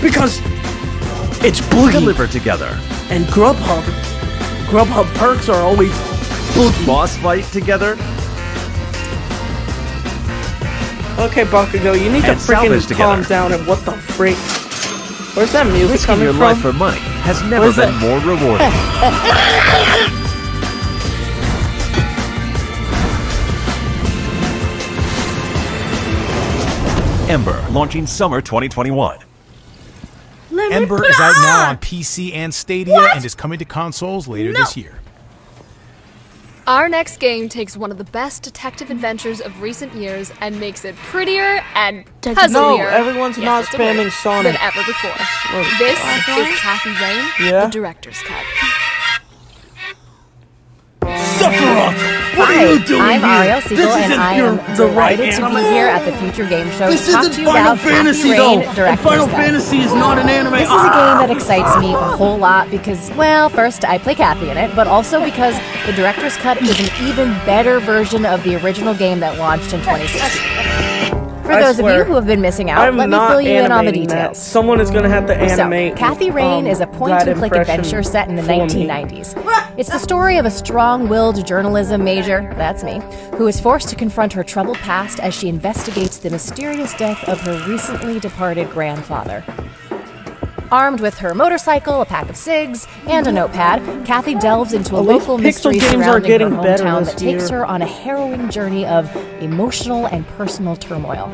Because it's boogie. Deliver together. And Grubhub perks are always boogie. Boss fight together. Okay, Bakugo, you need to And salvage freaking calm together. down and what the freak? Where's that music Risking coming your from? life for money has never Where's been that? more rewarding. Ember, launching summer 2021. Ember is out now on PC and Stadia and is coming to consoles later this year. Our next game takes one of the best detective adventures of recent years and makes it prettier and puzzlier. No, everyone's not that's a word, spamming Sonic. than ever before. Look, This okay. is Kathy Rain, Yeah? the director's cut. Sephiroth! What Hi, are you doing I'm here? Ariel Siegel, This and isn't I your- am the right delighted to anime. be here at the Future Game Show This to talk isn't to you Final about Fantasy, Kathy Rain, though. Director's Final Cut. Fantasy is not an anime. This is a game that excites me a whole lot because, well, first, I play Kathy in it, but also because the Director's Cut is an even better version of the original game that launched in 2016. For I those of swear, you who have been missing out, I'm let me not fill you in on the animating that. details. Someone is gonna have to animate. So, Kathy Rain is a point-and-click that adventure set in the for me. 1990s. It's the story of a strong-willed journalism major, that's me, who is forced to confront her troubled past as she investigates the mysterious death of her recently departed grandfather. Armed with her motorcycle, a pack of cigs, and a notepad, Kathy delves into a At least local pixel mystery games are surrounding her getting better hometown this that takes year. her on a harrowing journey of emotional and personal turmoil.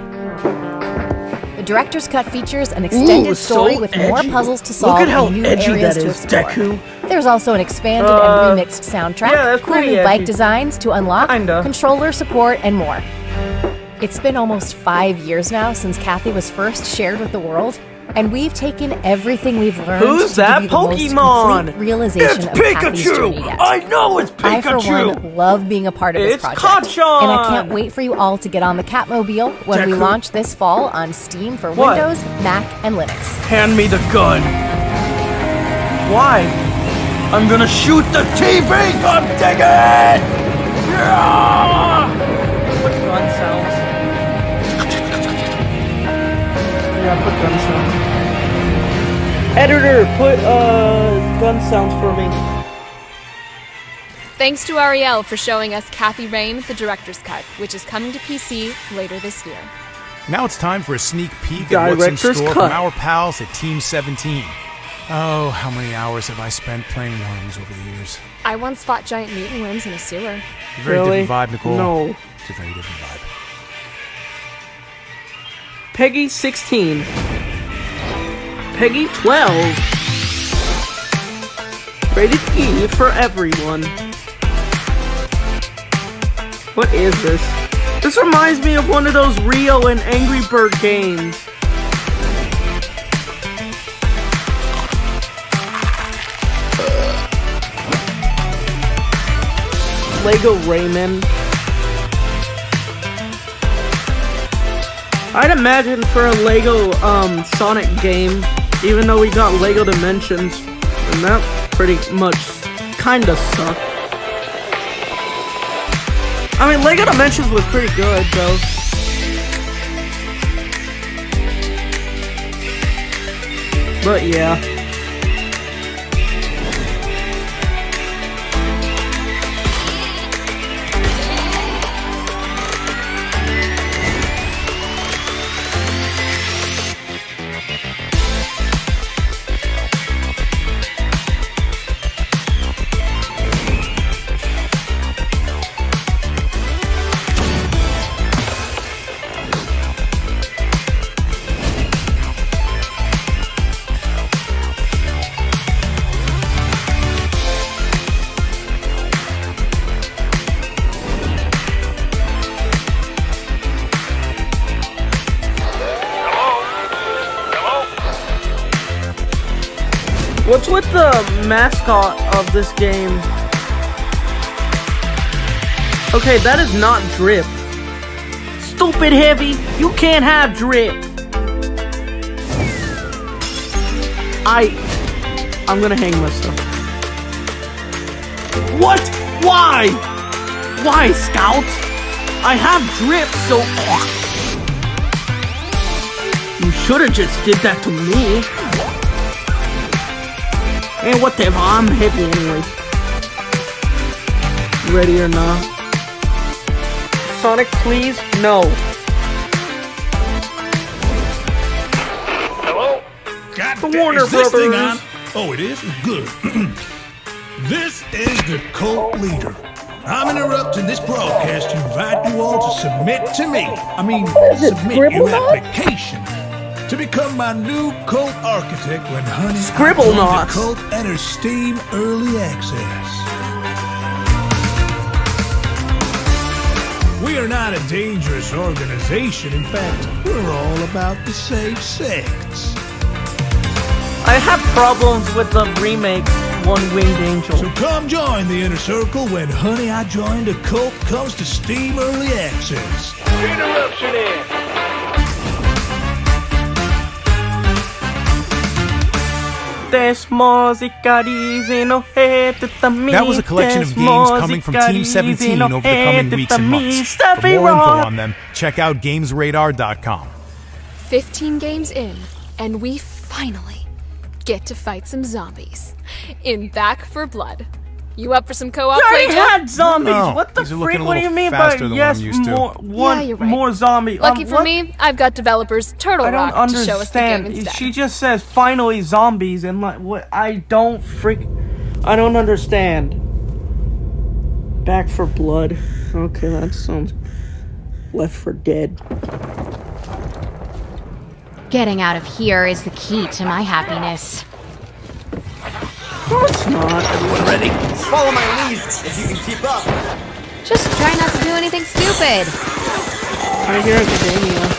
The Director's Cut features an extended Ooh, so story with more edgy. puzzles to Look solve at how and new edgy areas that to is, explore. Deku. There's also an expanded and remixed soundtrack, yeah, that's cool pretty new bike edgy. designs to unlock, Kinda. controller support, and more. It's been almost 5 years now since Kathy was first shared with the world, and we've taken everything we've learned Who's to that give you the most Pokemon? complete realization It's of Kathy's journey Pikachu! yet. I know it's I, for Pikachu! one, love being a part of this It's project. Kacchan! And I can't wait for you all to get on the Catmobile when we Deku. launch this fall on Steam for What? Windows, Mac, and Linux. Hand me the gun. Why? I'm gonna shoot the TV! Come take it! Yeah! Put gun sounds. Yeah, put gun sounds. Editor, put gun sounds for me. Thanks to Ariel for showing us Kathy Rain, the director's cut, which is coming to PC later this year. Now it's time for a sneak peek at what's in Director's store cut. from our pals at Team 17. Oh, how many hours have I spent playing Worms over the years? I once fought giant mutant worms in a sewer. It's a very Really? different vibe, Nicole. No. It's a very different vibe. Peggy 16. Peggy 12. Rated E for everyone. What is this? This reminds me of one of those Rio and Angry Bird games. Lego Rayman. I'd imagine for a Lego Sonic game, even though we got Lego Dimensions, and that pretty much kinda sucked. I mean, Lego Dimensions was pretty good, though. But yeah. What's with the mascot of this game? Okay, that is not Drip. Stupid Heavy, you can't have Drip. I'm gonna hang myself. What? Why? Why, Scout? I have Drip, so... You should've just did that to me. Hey, whatever, I'm heavy anyways. Ready or not? Sonic, please? No. Hello? The Warner Brothers. Oh, it is? Good. This is the cult leader. I'm interrupting this broadcast to invite you all to submit to me. Submit your application to become my new cult architect when Honey Scribble Knots. The cult enters Steam Early Access. We are not a dangerous organization. In fact, we're all about the safe sex. I have problems with the remake One Winged Angel. So come join the inner circle when Honey I Joined a Cult comes to Steam Early Access. Interruption in. That was a collection of games coming from Team 17 over the coming weeks and months. For more info on them, check out GamesRadar.com. 15 games in, and we finally get to fight some zombies in Back 4 Blood. You up for some co-op play? You had zombies! No, what the these are freak? looking a What do you little mean by faster than yes, what I'm used to. You're right. more zombie? Lucky for what? me, I've got developers Turtle I don't Rock to show us the game understand. instead. She just says finally zombies and like what? I don't understand. Back 4 Blood. Okay, that sounds Left 4 Dead. Getting out of here is the key to my happiness. No, it's not. Everyone ready? Follow my lead if you can keep up. Just try not to do anything stupid. I hear Academia.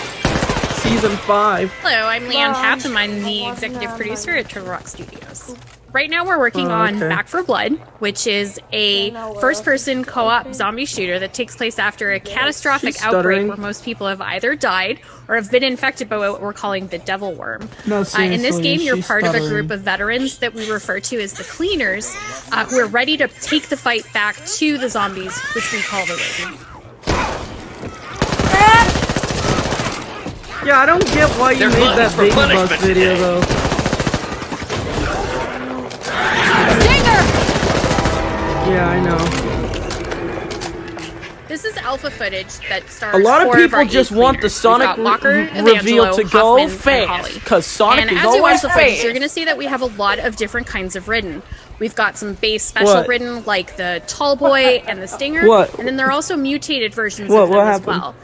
Season 5. Hello, I'm Leanne Tapp, and I'm the executive producer at Turtle Rock Studios. Right now we're working on Back 4 Blood, which is a first-person co-op zombie shooter that takes place after a catastrophic outbreak where most people have either died or have been infected by what we're calling the devil worm. No, in this game, you're part of a stuttering. group of veterans that we refer to as the Cleaners, who are ready to take the fight back to the zombies, which we call the Raven. Yeah, I don't get why you made that Baby Bus video though. Yeah, I know. This is alpha footage that stars A lot of 4 people our just 8 want the cleaners. Sonic We've got Walker, reveal Evangelo, to go Hoffman, and fast, Holly. because Sonic and is as you watch always the footage, fast. you're going to see that we have a lot of different kinds of ridden. We've got some base special What? ridden, like the Tall Boy and the Stinger. What? And then there are also mutated versions What? of them What as happened? well.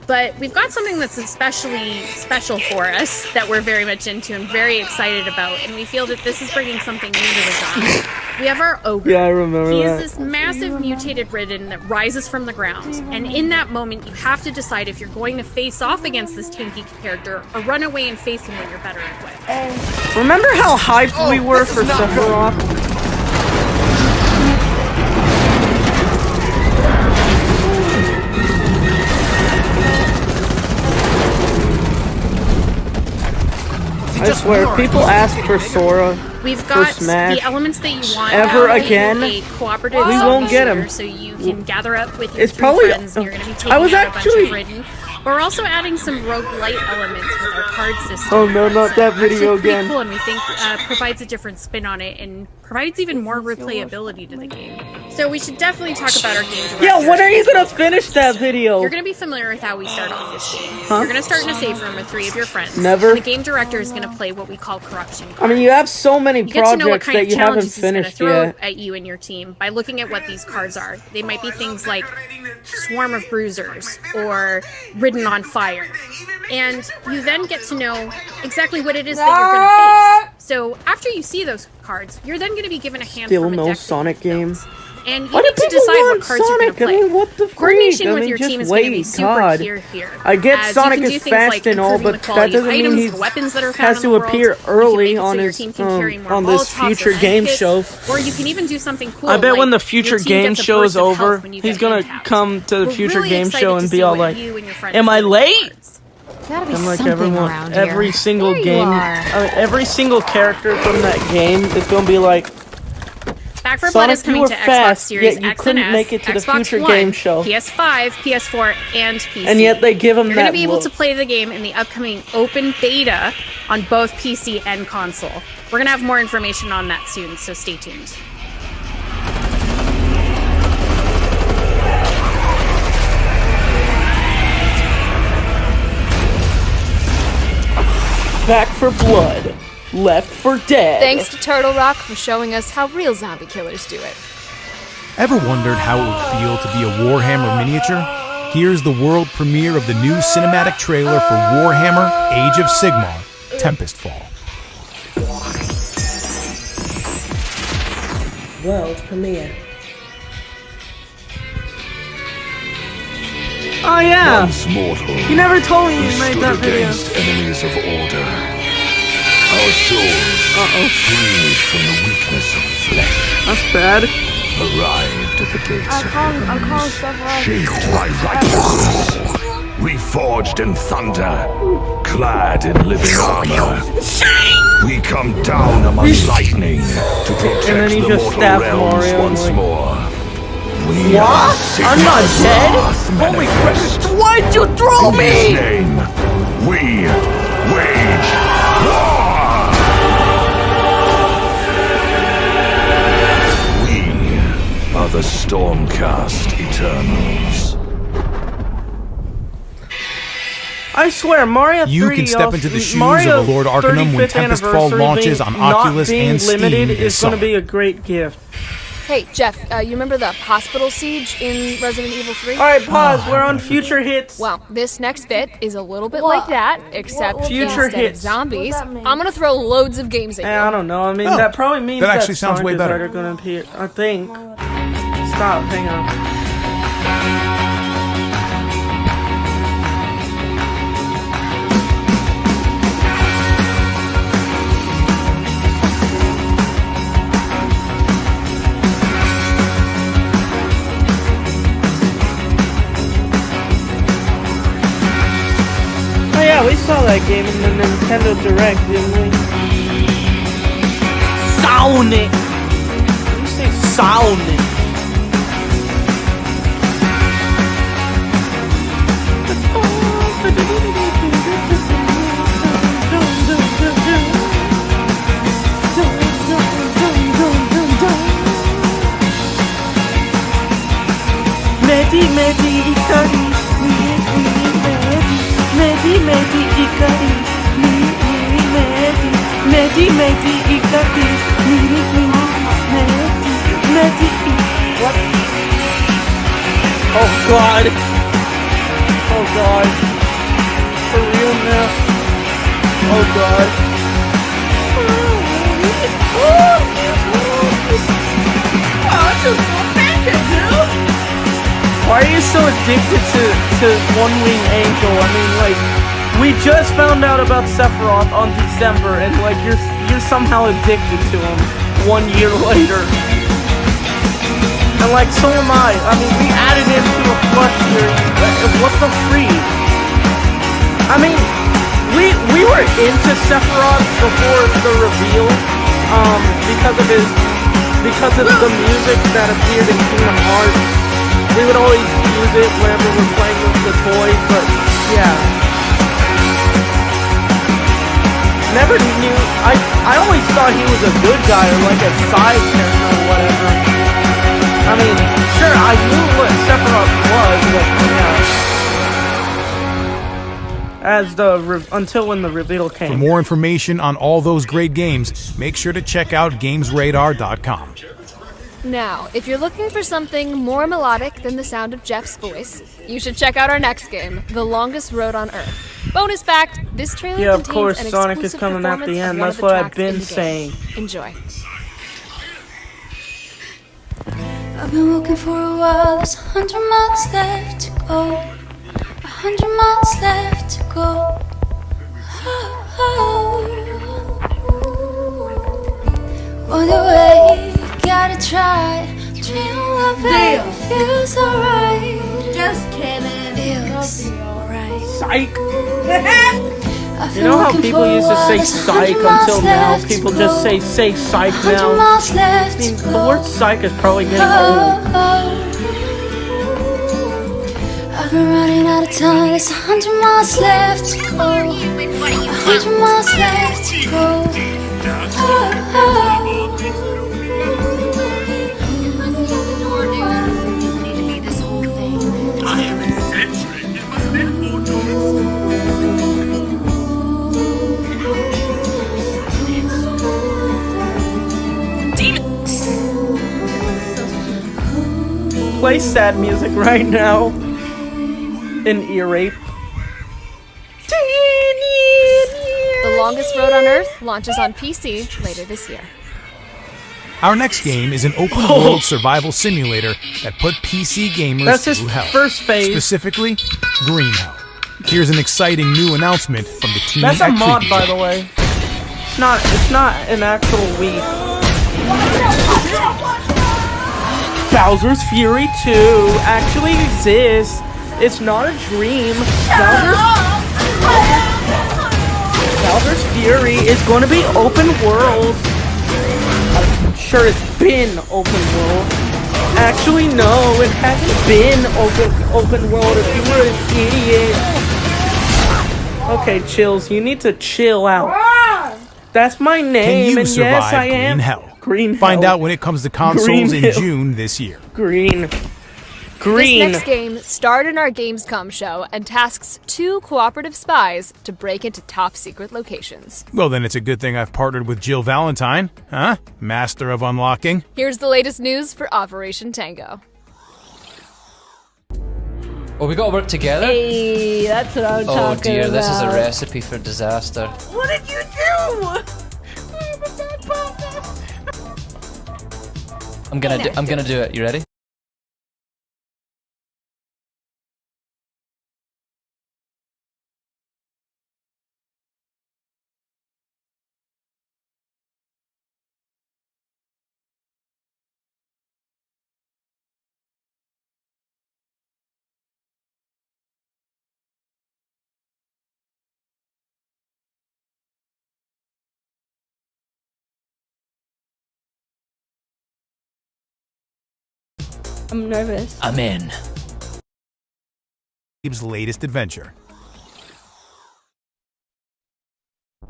But we've got something that's especially special for us that we're very much into and very excited about, and we feel that this is bringing something new to the genre. We have our ogre. Yeah, I remember He that. is this massive mutated Ridden that rises from the ground. And in that moment, you have to decide if you're going to face off against this tanky character or run away and face him when you're better equipped. Remember how hyped we were for Sephiroth? I swear, people ask for Sora. We've got Smash. the elements that you want. Ever now again? A cooperative We won't get him. So you can gather up with your It's three probably- friends and you're going to be taking I was out a actually- bunch of Ridden. We're also adding some roguelite elements with our card system. Oh no, not that video Actually pretty again. cool, and we think provides a different spin on it and provides even more replayability to the game. So we should definitely talk about our game director. Yeah, when are you gonna finish that video? You're going to be familiar with how we start off this game. Huh? You're going to start in a save room with 3 of your friends. Never. And the game director is going to play what we call corruption. I mean, you have so many You get to know what projects kind that of you haven't challenges he's going to finished throw yet. at you and your team by looking at what these cards are. They might be things like Swarm of Bruisers or Ridden on Fire. And you then get to know exactly what it is that you're going to face. So after you see those cards, you're then going to be given a hand Still from a no deck. Sonic game. And you Why do need to people decide what want cards you're going to Sonic? play. I mean, what the freak? Coordination I with mean, your just team is going to be wait, super God. key here. I get as Sonic you can do is things fast like and all, improving but the quality that doesn't of mean items, he the weapons that are found has in to the world. appear You can early make it on so your his team can carry more on this Molotovs or future med game kits, show. Or you can even do something cool. I bet like when the your future team game gets a show burst is of health over, when you he's get gonna handicapped. come to the We're future really game excited show to and see be all what like, you and your friends "Am I do with late?" Gotta be And like something everyone, around every here. single There you game, are. every single character from that game is gonna be like, Back 4 Blood is Sonic, you coming were to Xbox fast, Series yet you X couldn't and S, make it to the Xbox future One, game show. PS5, PS4, and PC. And yet they give 'em You're going that to be able look. to play the game in the upcoming open beta on both PC and console. We're going to have more information on that soon, so stay tuned. Back 4 Blood, Left 4 Dead. Thanks to Turtle Rock for showing us how real zombie killers do it. Ever wondered how it would feel to be a Warhammer miniature? Here's the world premiere of the new cinematic trailer for Warhammer Age of Sigmar, Tempest Fall. World premiere. Oh yeah! Once mortal, You never told me we you made stood that video. against enemies of order. Our souls, freed from the weakness of flesh, That's bad. arrived at the gates of heaven, shaped by righteousness. We forged in thunder, clad in living armor. We come down among lightning to protect And then he the just mortal stabbed realms Mario, once like- more. We What? are I'm not Sigmar's dead? wrath Holy manifest. crap! Why'd you throw In me? his name, we wage war! We are the Stormcast Eternals. I swear, Mario 3D. You can step into the shoes Mario of the Lord Arcanum when 35th Tempest Fall anniversary launches being- on Oculus not being and Steam limited this is going to summer. be a great gift. Hey, Jeff, you remember the hospital siege in Resident Evil 3? Alright, pause. We're on Future Hits. Well, this next bit is a little bit like that, except Future instead hits. of zombies, I'm gonna throw loads of games at you. I don't know. I mean, Oh, that probably means that that actually sounds Sonic way is better. either going to appear. I think. Stop. Hang on. Oh yeah, we saw that game in the Nintendo Direct, didn't we? Sonic! Did you say Sonic? Medi, medi, ikari, medi, medi, ikari, medi, medi, ikari, medi, what? Oh God! Oh God! For real now? Oh God! Why are you so addicted to One Wing Angel? I mean, like, we just found out about Sephiroth on December, and like, you're somehow addicted to him 1 year later. And like, so am I. I mean, we added him to a plush series. What the freak? I mean, we were into Sephiroth before the reveal, because of the music that appeared in Kingdom Hearts. We would always use it whenever we're playing with the toys, but yeah. Never knew. I always thought he was a good guy or like a side character or whatever. I mean, sure, I knew what Sephiroth was, but yeah. Until when the reveal came. For more information on all those great games, make sure to check out GamesRadar.com. Now, if you're looking for something more melodic than the sound of Jeff's voice, you should check out our next game, The Longest Road on Earth. Bonus fact, this trailer yeah, of contains course, an Sonic is exclusive coming at the performance end. of one That's of the what I've tracks in been the saying. game. Enjoy. I've been walking for a while, there's 100 miles left to go. 100 miles left to go. On the way, gotta try. Dream of it feels alright. Just kidding. Feels alright. Psych. You know how people used to say psych until now? People just say psych now. I mean, the word psych is probably getting old. I've been running out of time, there's 100 miles left to go. 100 miles left to go. Play sad music right now. An ear rape. The Longest Road on Earth launches on PC later this year. Our next game is an open-world survival simulator that put PC gamers through hell. First phase. Specifically, Green Hell. Here's an exciting new announcement from the team That's at a mod, Creepy by Jam. the way. It's not an actual Wii. Bowser's Fury 2 actually exists. It's not a dream. Bowser's Fury is going to be open world. I'm sure it's been open world. Actually, no, it hasn't been open world if you were an idiot. Okay, Chills, you need to chill out. That's my Can name, you and survive yes, I am. Green Hell? Green Find Hell. out when it comes to consoles Green in Hill. June this year. Green. This next game starred in our Gamescom show and tasks 2 cooperative spies to break into top-secret locations. Well, then it's a good thing I've partnered with Jill Valentine, huh? Master of unlocking. Here's the latest news for Operation Tango. Oh, we gotta work together? Hey, that's what I'm talking about. Oh dear, this is a recipe for disaster. What did you do? I'm gonna do it. You ready? I'm nervous. I'm in. Gabe's latest adventure.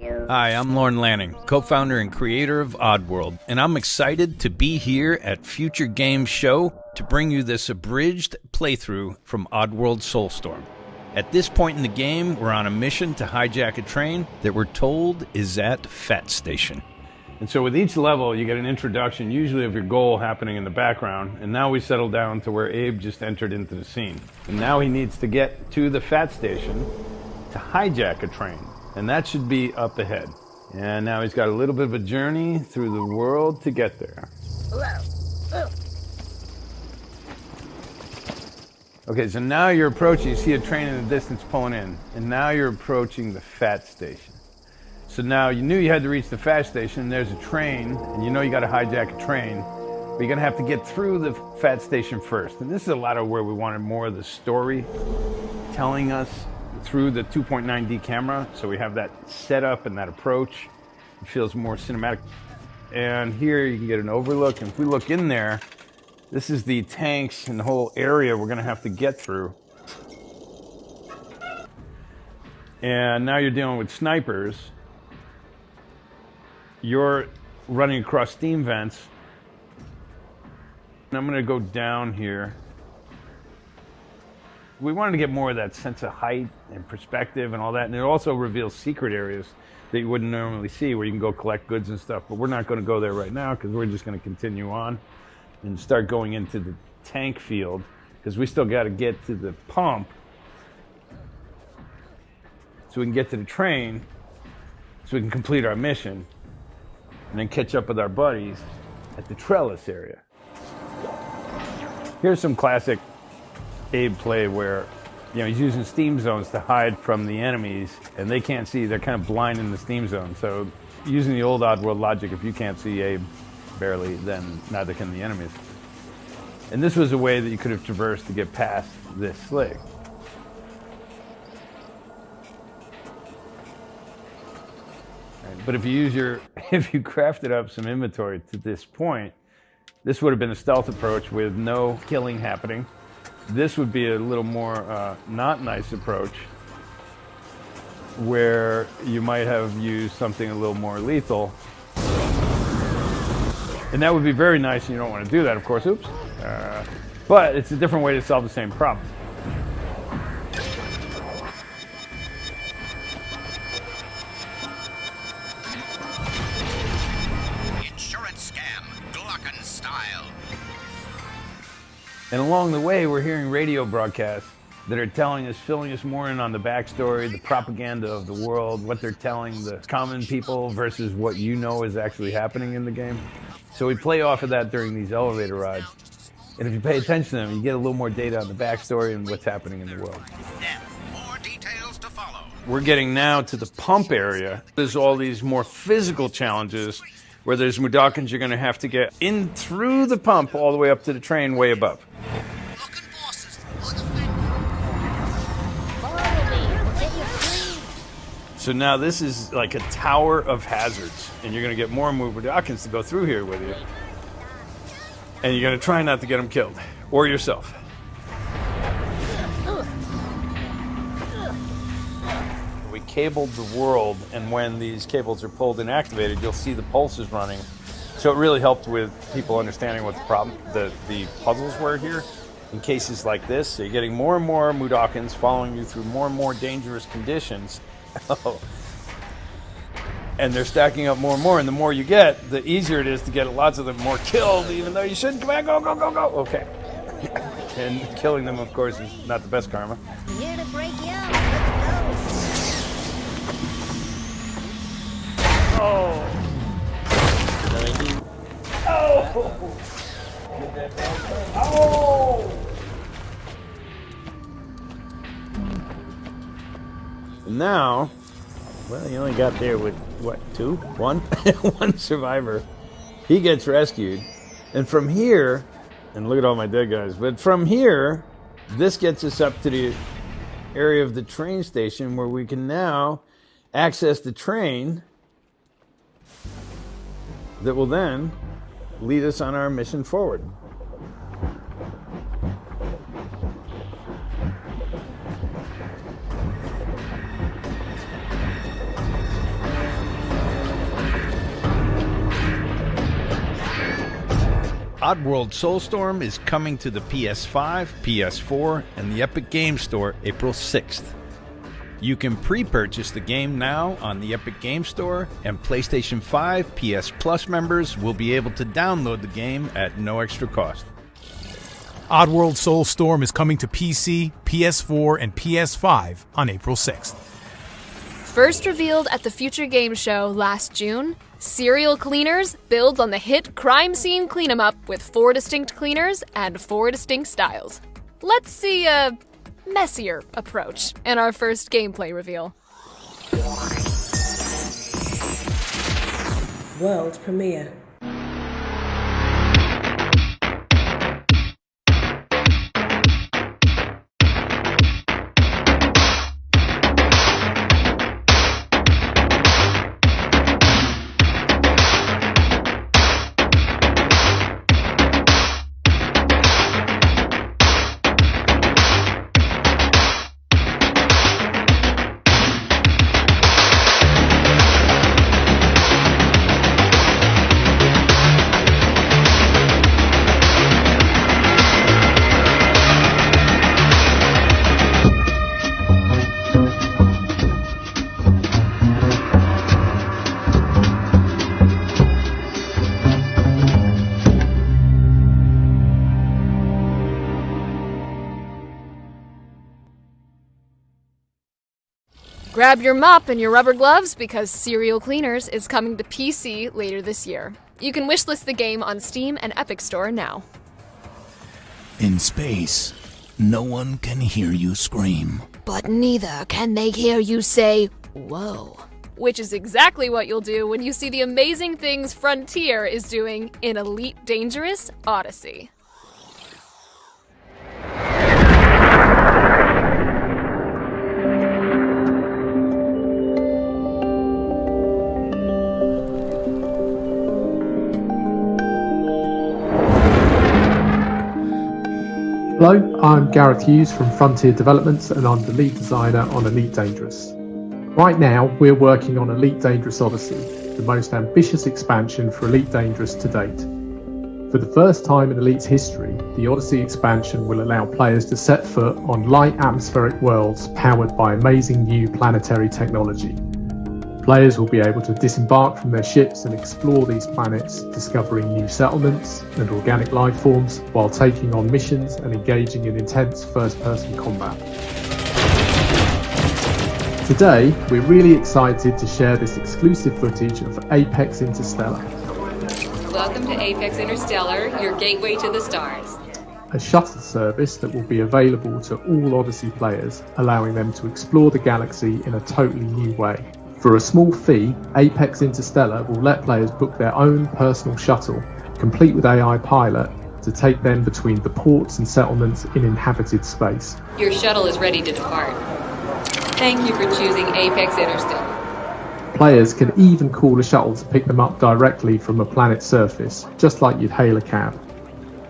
Hi, I'm Lorne Lanning, co-founder and creator of Oddworld, and I'm excited to be here at Future Games Show to bring you this abridged playthrough from Oddworld Soulstorm. At this point in the game, we're on a mission to hijack a train that we're told is at Fat Station. And so with each level, you get an introduction, usually of your goal happening in the background. And now we settle down to where Abe just entered into the scene. And now he needs to get to the Fat Station to hijack a train. And that should be up ahead. And now he's got a little bit of a journey through the world to get there. Okay, so now you're approaching, you see a train in the distance pulling in, and now you're approaching the fat station. So now you knew you had to reach the fat station, and there's a train, and you know you got to hijack a train, but you're going to have to get through the fat station first. And this is a lot of where we wanted more of the story telling us through the 2.9D camera, so we have that setup and that approach. It feels more cinematic. And here you can get an overlook, and if we look in there, this is the tanks and the whole area we're going to have to get through. And now you're dealing with snipers. You're running across steam vents. And I'm going to go down here. We wanted to get more of that sense of height and perspective and all that. And it also reveals secret areas that you wouldn't normally see where you can go collect goods and stuff. But we're not going to go there right now because we're just going to continue on and start going into the tank field because we still got to get to the pump so we can get to the train so we can complete our mission and then catch up with our buddies at the trellis area. Here's some classic Abe play where, you know, he's using steam zones to hide from the enemies and they can't see, they're kind of blind in the steam zone. So using the old Oddworld logic, if you can't see Abe barely, then neither can the enemies. And this was a way that you could have traversed to get past this slig. But if you use if you crafted up some inventory to this point, this would have been a stealth approach with no killing happening. This would be a little more not nice approach where you might have used something a little more lethal. And that would be very nice, and you don't want to do that, of course, oops. But it's a different way to solve the same problem. Insurance scam, Glocken style. And along the way, we're hearing radio broadcasts that are telling us, filling us more in on the backstory, the propaganda of the world, what they're telling the common people versus what you know is actually happening in the game. So we play off of that during these elevator rides. And if you pay attention to them, you get a little more data on the backstory and what's happening in the world. More details to follow. We're getting now to the pump area. There's all these more physical challenges where there's Mudokons you're going to have to get in through the pump all the way up to the train way above. So now this is like a tower of hazards, and you're going to get more and more Mudokons to go through here with you. And you're going to try not to get them killed, or yourself. We cabled the world, and when these cables are pulled and activated, you'll see the pulses running. So it really helped with people understanding what the problem, the puzzles were here in cases like this. So you're getting more and more Mudokons following you through more and more dangerous conditions. And they're stacking up more and more, and the more you get, the easier it is to get lots of them more killed, even though you shouldn't. Come on, go, go, go, go. Okay. And killing them, of course, is not the best karma. Here to break you up. Let's go. Oh. Oh. Oh. And now, well, you only got there with, what, one? One survivor. He gets rescued. And from here, and look at all my dead guys, but from here, this gets us up to the area of the train station where we can now access the train that will then lead us on our mission forward. Oddworld Soulstorm is coming to the PS5, PS4, and the Epic Games Store April 6th. You can pre-purchase the game now on the Epic Games Store, and PlayStation 5 PS Plus members will be able to download the game at no extra cost. Oddworld Soulstorm is coming to PC, PS4, and PS5 on April 6th. First revealed at the Future Games Show last June, Serial Cleaners builds on the hit crime scene clean 'em up with 4 distinct cleaners and 4 distinct styles. let's see a messier approach in our first gameplay reveal. World premiere. Grab your mop and your rubber gloves because Serial Cleaners is coming to PC later this year. You can wishlist the game on Steam and Epic Store now. In space, no one can hear you scream. But neither can they hear you say, whoa. Which is exactly what you'll do when you see the amazing things Frontier is doing in Elite Dangerous Odyssey. Hello, I'm Gareth Hughes from Frontier Developments and I'm the lead designer on Elite Dangerous. Right now, we're working on Elite Dangerous Odyssey, the most ambitious expansion for Elite Dangerous to date. For the first time in Elite's history, the Odyssey expansion will allow players to set foot on light atmospheric worlds powered by amazing new planetary technology. Players will be able to disembark from their ships and explore these planets, discovering new settlements and organic life forms while taking on missions and engaging in intense first-person combat. Today, we're really excited to share this exclusive footage of Apex Interstellar, Welcome to Apex Interstellar, your gateway to the stars. a shuttle service that will be available to all Odyssey players, allowing them to explore the galaxy in a totally new way. For a small fee, Apex Interstellar will let players book their own personal shuttle, complete with AI pilot, to take them between the ports and settlements in inhabited space. Your shuttle is ready to depart. Thank you for choosing Apex Interstellar. Players can even call a shuttle to pick them up directly from a planet's surface, just like you'd hail a cab.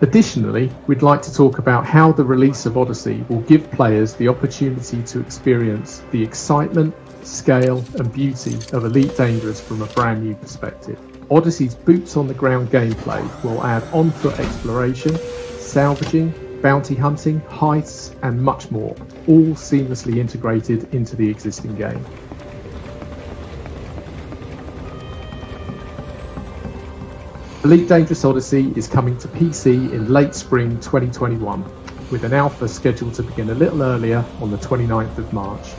Additionally, we'd like to talk about how the release of Odyssey will give players the opportunity to experience the excitement, scale and beauty of Elite Dangerous from a brand new perspective. Odyssey's boots on the ground gameplay will add on-foot exploration, salvaging, bounty hunting, heists and much more, all seamlessly integrated into the existing game. Elite Dangerous Odyssey is coming to PC in late spring 2021, with an alpha scheduled to begin a little earlier on the 29th of March.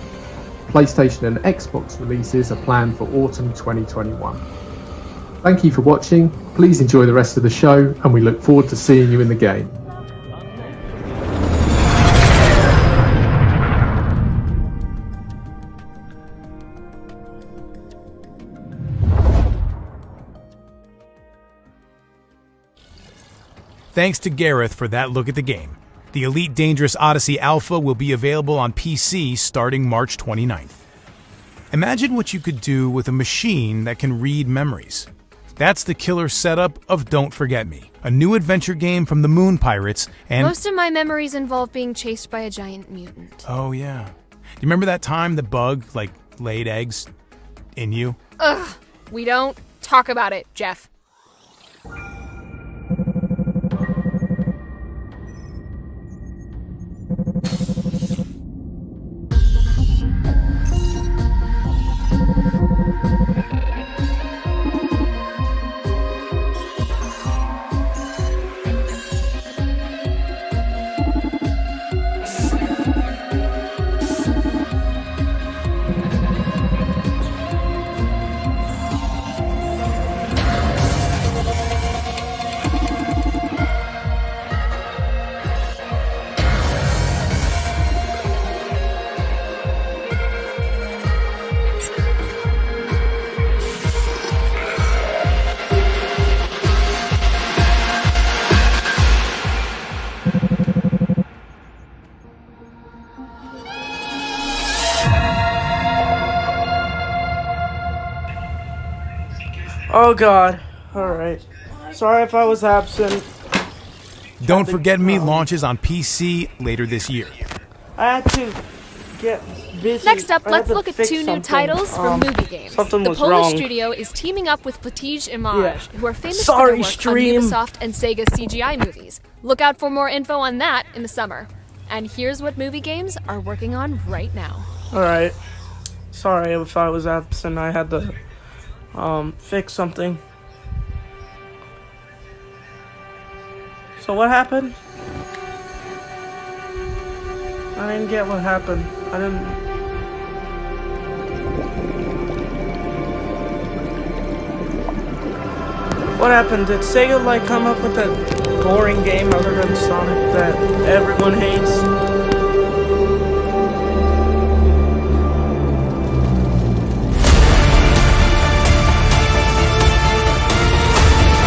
PlayStation and Xbox releases are planned for autumn 2021. Thank you for watching, please enjoy the rest of the show and we look forward to seeing you in the game. Thanks to Gareth for that look at the game. The Elite Dangerous Odyssey Alpha will be available on PC starting March 29th. Imagine what you could do with a machine that can read memories. That's the killer setup of Don't Forget Me, a new adventure game from the Moon Pirates and... Most of my memories involve being chased by a giant mutant. Oh yeah. Do you remember that time the bug, laid eggs in you? Ugh, we don't talk about it, Jeff. Oh God. Alright. Sorry if I was absent. Don't Forget Me launches on PC later this year. I had to get busy. Next up, I let's had to look at fix 2 new something. titles from movie games. Something The was Polish wrong. studio is teaming up with Platij Image, who are famous Sorry, for their work stream. on Ubisoft and Sega CGI movies. Look out for more info on that in the summer. And here's what movie games are working on right now. Alright. Sorry if I was absent. I had to fix something. So what happened? I didn't get what happened. I didn't... What happened? Did Sega like come up with that boring game other than Sonic that everyone hates?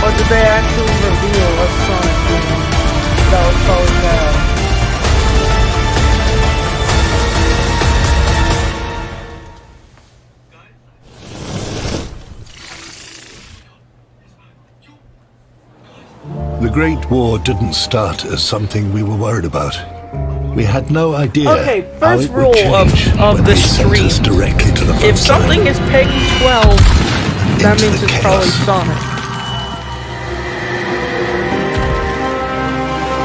Or did they actually reveal a Sonic game that was probably bad? The Great War didn't start as something we were worried about. We had no idea Okay, how first it would rule change of when the they sent stream. us directly to the front If something line. is PEGI 12, that means it's probably Sonic.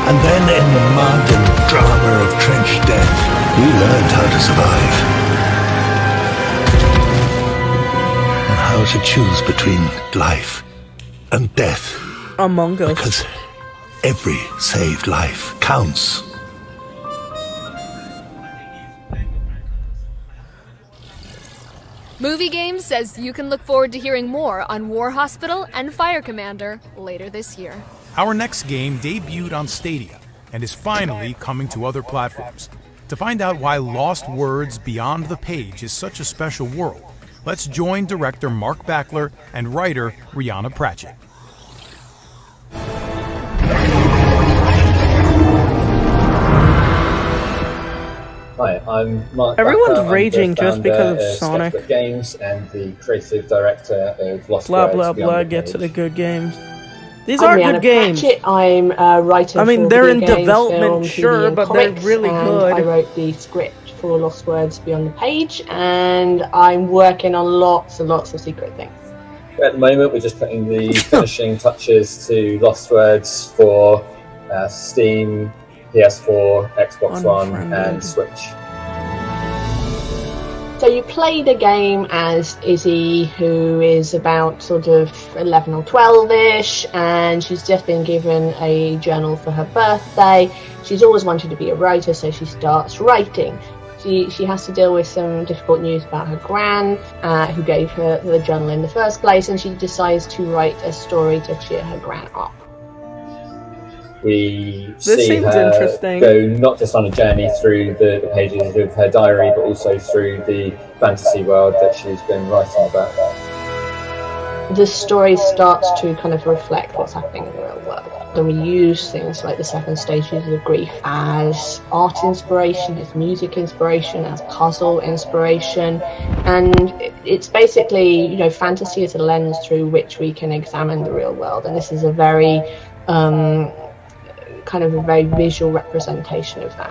And then in the mud and drama of trench death, we learned how to survive. And how to choose between life and death. Among Us. Because every saved life counts. Movie Games says you can look forward to hearing more on War Hospital and Fire Commander later this year. Our next game debuted on Stadia and is finally coming to other platforms. To find out why Lost Words Beyond the Page is such a special world, let's join director Mark Backler and writer Rihanna Pratchett. Hi, I'm Mark. Everyone's Backler. I'm raging the just because of founder Sonic. Sketchbook Games and the creative director of Lost Blah Words blah Beyond blah. the Get Page. to the good games. These I'm are Rihanna good games. Pratchett. I'm a writer I mean, for they're video in games, development, film, sure, TV, and but they're comics, really and good. I wrote the script for Lost Words Beyond the Page, and I'm working on lots and lots of secret things. At the moment, we're just putting the finishing touches to Lost Words for Steam, PS4, Xbox One, and Switch. So you play the game as Izzy, who is about sort of 11 or 12-ish, and she's just been given a journal for her birthday. She's always wanted to be a writer, so she starts writing. She has to deal with some difficult news about her gran, who gave her the journal in the first place, and she decides to write a story to cheer her gran up. We This see seems her interesting. go not just on a journey through the pages of her diary, but also through the fantasy world that she's been writing about. The story starts to kind of reflect what's happening in the real world. Then we use things like the 7 stages of grief as art inspiration, as music inspiration, as puzzle inspiration, and it's basically, you know, fantasy is a lens through which we can examine the real world, and this is a very kind of a very visual representation of that.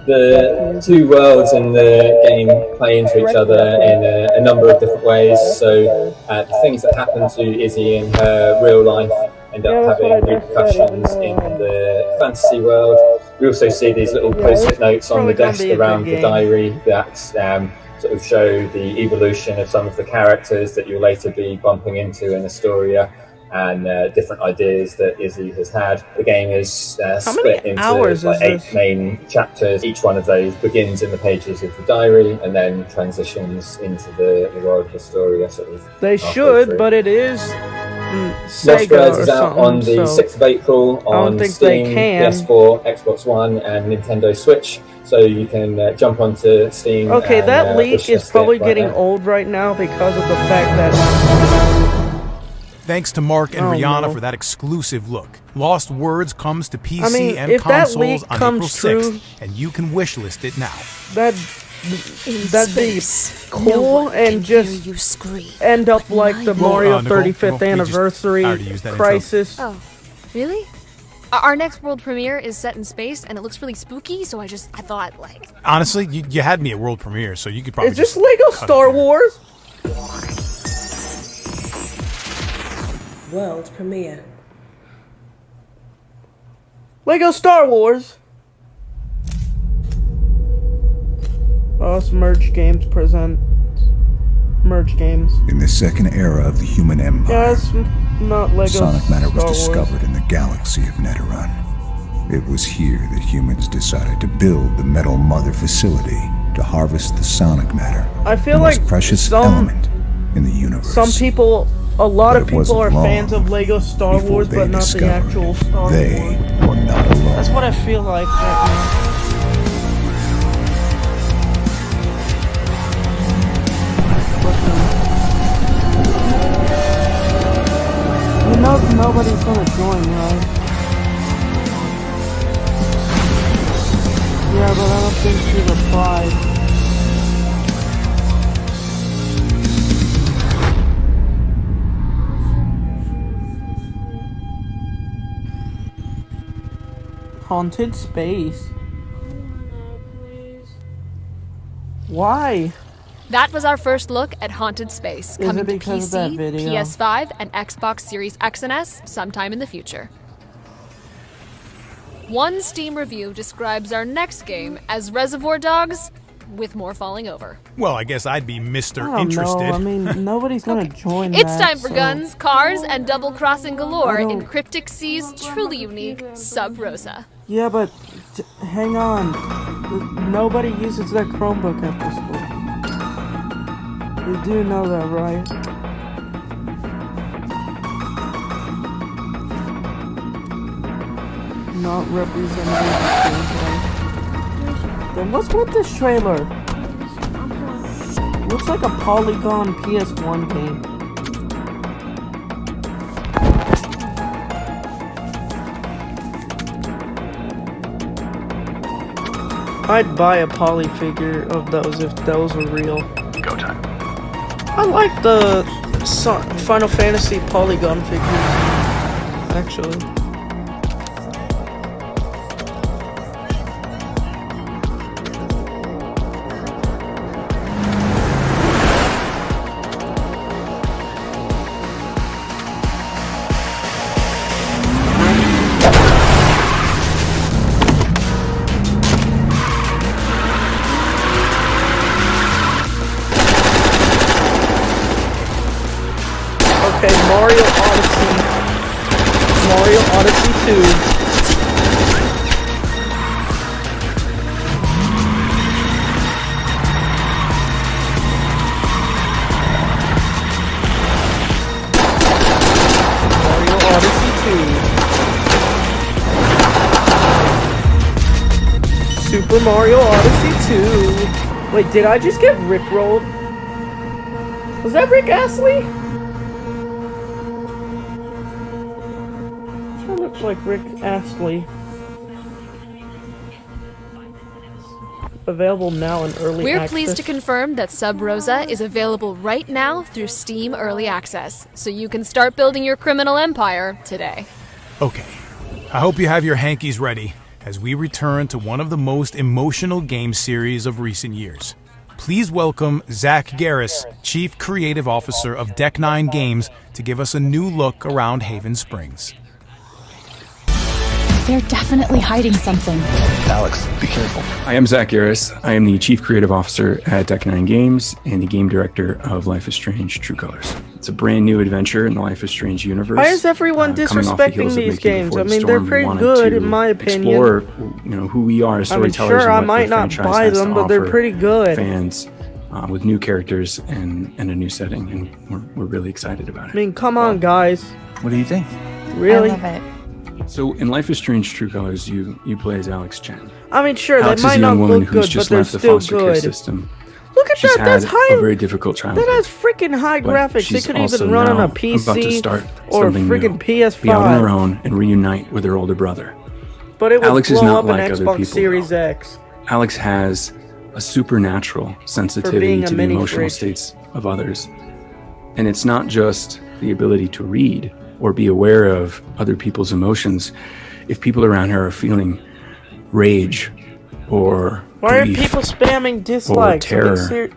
The two worlds in the game play into each other in a number of different ways. So the things that happen to Izzy in her real life end up having repercussions in the fantasy world. We also see these little post-it notes on the desk around the diary that sort of show the evolution of some of the characters that you'll later be bumping into in Astoria, and different ideas that Izzy has had. The game is split into like 8 main chapters. Each one of those begins in the pages of the diary and then transitions into the world of Astoria. Sort of They should, but it is Lost Sega Words or is out something, on the so 6th of April I don't on think Steam, they can. PS4, Xbox One, and Nintendo Switch. So you can jump onto Steam. Okay, and, that leak is wishlist probably it right getting now. old right now because of the fact that... Thanks to Mark and Oh, Rihanna no. for that exclusive look. Lost Words comes to PC I mean, and if that consoles leak on comes April 6th, true- and you can wishlist it now. That that'd be cool and just end up like the Mario 35th anniversary crisis. Oh, really? Our next world premiere is set in space, and it looks really spooky. So I thought, like, Honestly, you had me at world premiere, so you could probably. Is this Lego Star Wars? World premiere. Lego Star Wars. Us Merge Games present Merge Games. In the second era of the human empire, Yeah, it's not Lego sonic matter was Star Wars. discovered in the galaxy of Neteron. It was here that humans decided to build the Metal Mother facility to harvest the sonic matter, I feel the most like precious element in the universe. Some people, a lot But of it people wasn't are long fans of Lego Star before Wars, they but not the discovered actual Star they Wars. were not alone. That's what I feel like right now. You know nobody's gonna join, right? Yeah, but I don't think she's applied. Haunted space. Why? that was our first look at Haunted Space, Is coming it to because of that PC, video? PS5, and Xbox Series X and S sometime in the future. One Steam review describes our next game as Reservoir Dogs with more falling over. Well, I guess I'd be Mr. I don't Interested. know. I mean, nobody's gonna join It's that, time for so- guns, cars, and double-crossing galore I in don't- Cryptic Sea's truly unique Sub Rosa. Yeah, but hang on. Nobody uses their Chromebook after school. You do know that, right? Not representing the gameplay. Then what's with this trailer? Looks like a Polygon PS1 game. I'd buy a poly figure of those if those were real. Go time. I like the Final Fantasy Polygon figures, actually. Okay, Mario Odyssey 2. Mario Odyssey 2. Super Mario Odyssey 2. Wait, did I just get rickrolled? Was that Rick Astley? That looks like Rick Astley. Available now in early We're access. pleased to confirm that Sub Rosa is available right now through Steam Early Access, so you can start building your criminal empire today. Okay, I hope you have your hankies ready as we return to one of the most emotional game series of recent years. Please welcome Zach Garris, Chief Creative Officer of Deck 9 Games, to give us a new look around Haven Springs. They're definitely hiding something. Alex, be careful. I am Zach Garris. I am the Chief Creative Officer at Deck 9 Games and the Game Director of Life is Strange True Colors. It's a brand new adventure in the Life is Strange universe. Why is everyone coming off the disrespecting heels of these Making games? Before I the mean, they're Storm, we pretty wanted good to in my opinion. Explore, who we are as I mean, storytellers. sure, I and what might the not franchise buy has to them, but they're offer pretty good. Fans with new characters and a new setting, and we're really excited about I it. mean, come on, guys. What do you think? Really? I love it. So in Life is Strange True Colors, you play as Alex Chen. I mean, sure, Alex they is might a young not woman look who's good, but just they're left the still foster care good. system. Look at She's that, that's had high. a very difficult childhood. That has freaking high But graphics. They she's could also even run on now a about to PC start or something freaking new, PS5. be out on her own and reunite with her older brother. But it would Alex is blow not up like an other Xbox people, Series X. Alex has a supernatural sensitivity to the emotional states of others. And it's not just the ability to read or be aware of other people's emotions. If people around her are feeling rage or why are grief people spamming dislikes? or terror,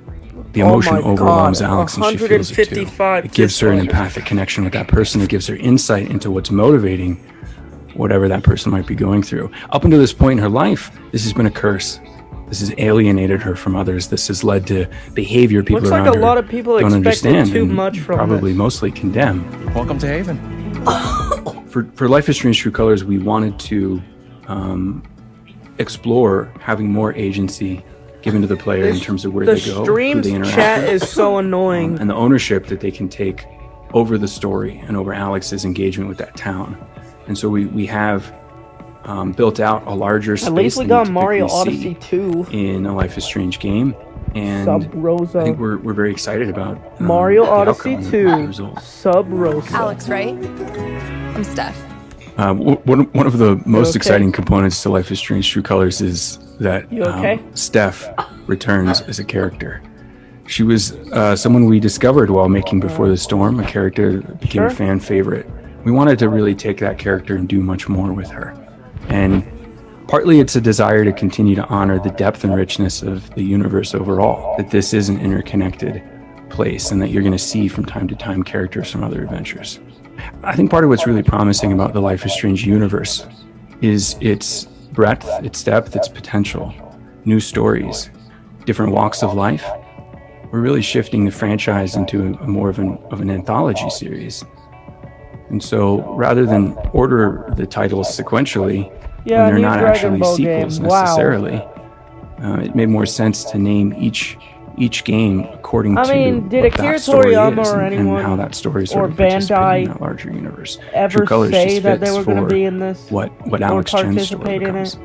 the emotion overwhelms Alex and she feels it too. It gives her an empathic connection with that person. It gives her insight into what's motivating whatever that person might be going through. Up until this point in her life, this has been a curse. This has alienated her from others. This has led to behavior people Looks around like a her lot of people don't expected understand too and much from probably this. mostly condemn. Welcome to Haven. For Life is Strange True Colors, we wanted to explore having more agency given to the player in terms of where they go, who they interact chat with, is so annoying. and the ownership that they can take over the story and over Alex's engagement with that town. And so we have built out a larger space. At least we than got you Mario typically Odyssey see 2 in a Life is Strange game, and Sub-Rosa. I think we're very excited about Mario the Odyssey outcome and 2 the results. Sub-Rosa. Alex, right? I'm Steph. One of the most okay? exciting components to Life is Strange True Colors is that You okay? Steph returns as a character. She was someone we discovered while making Before the Storm, a character that became a fan favorite. We wanted to really take that character and do much more with her. And partly it's a desire to continue to honor the depth and richness of the universe overall, that this is an interconnected place and that you're going to see from time to time characters from other adventures. I think part of what's really promising about the Life is Strange universe is its breadth, its depth, its potential, new stories, different walks of life. We're really shifting the franchise into a more of an anthology series. And so rather than order the titles sequentially, when they're not actually sequels necessarily, it made more sense to name each game according to did what Akira that story Toriyama is or and anyone how that story sort or of participated Bandai in that larger universe. ever True Colors say just that fits they were going to for be in this what or Alex Chen's story participate in becomes. it?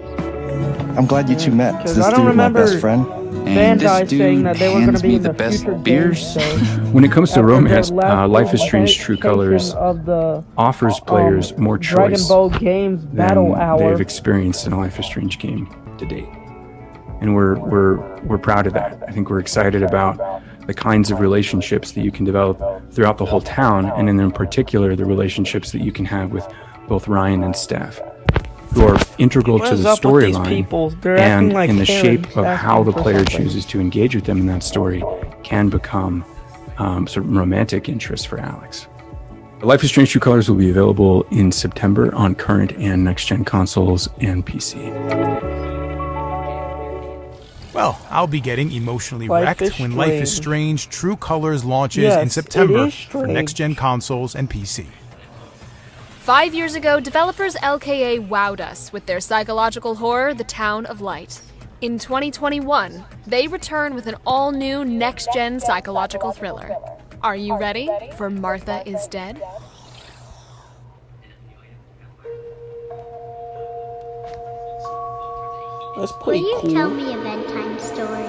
I'm glad you two met. Because This I don't dude is my remember best friend. And Bandai this dude saying that they were going hands to be me in the the best future beers. games, so When it comes to after romance, the last Life is Strange True Colors of the, offers players more Dragon choice Ball Games than Battle Hour. they've experienced in a Life is Strange game to date. And we're proud of that. I think we're excited about the kinds of relationships that you can develop throughout the whole town, and in particular, the relationships that you can have with both Ryan and Steph, who are integral What to is the up with these storyline people? They're and acting like in the Karens shape of how the asking for player something. chooses to engage with them in that story can become sort of romantic interest for Alex. Life is Strange True Colors will be available in September on current and next-gen consoles and PC. Well, I'll be getting emotionally Life wrecked is when Life is Strange. Strange True Colors launches Yes, in it September is for strange. next-gen consoles and PC. 5 years ago, developers LKA wowed us with their psychological horror, The Town of Light. In 2021, they return with an all-new next-gen psychological thriller. Are you ready for Martha is Dead? That's Will pretty you cool. tell me a bedtime story?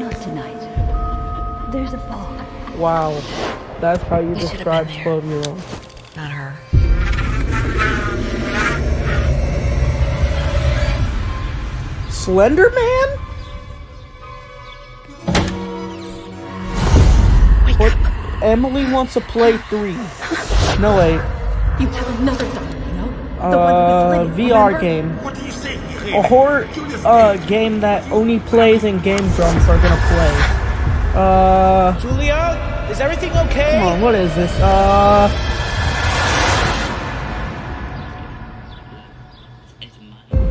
Not tonight. There's a fog. Wow, that's how you describe 12-year-old. Not her. Slender Man? What? Emily wants to play 3. No, wait. You have another daughter, no? VR game. A horror game that only plays and Game Grumps are gonna play. Julia, is everything okay? Come on, what is this?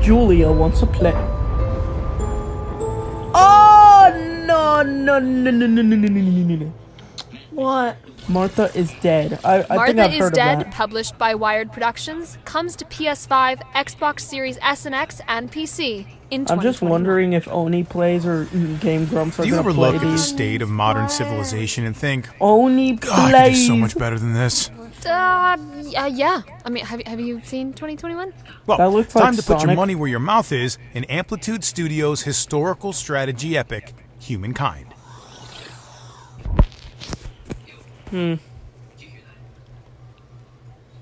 Julia wants to play. Oh no. What? Martha is Dead. I think Martha I've is heard of Dead, that. published by Wired Productions, comes to PS5, Xbox Series S and X, and PC in 2021. I'm just wondering if Oni plays or Game Grumps are Do you gonna ever play look at the these. state of modern civilization and think, Oni God, I could do so plays. much better than this? Yeah. I mean, have you seen 2021? Well, That looks time like to put your Sonic. money where your mouth is in Amplitude Studios' historical strategy epic, Humankind.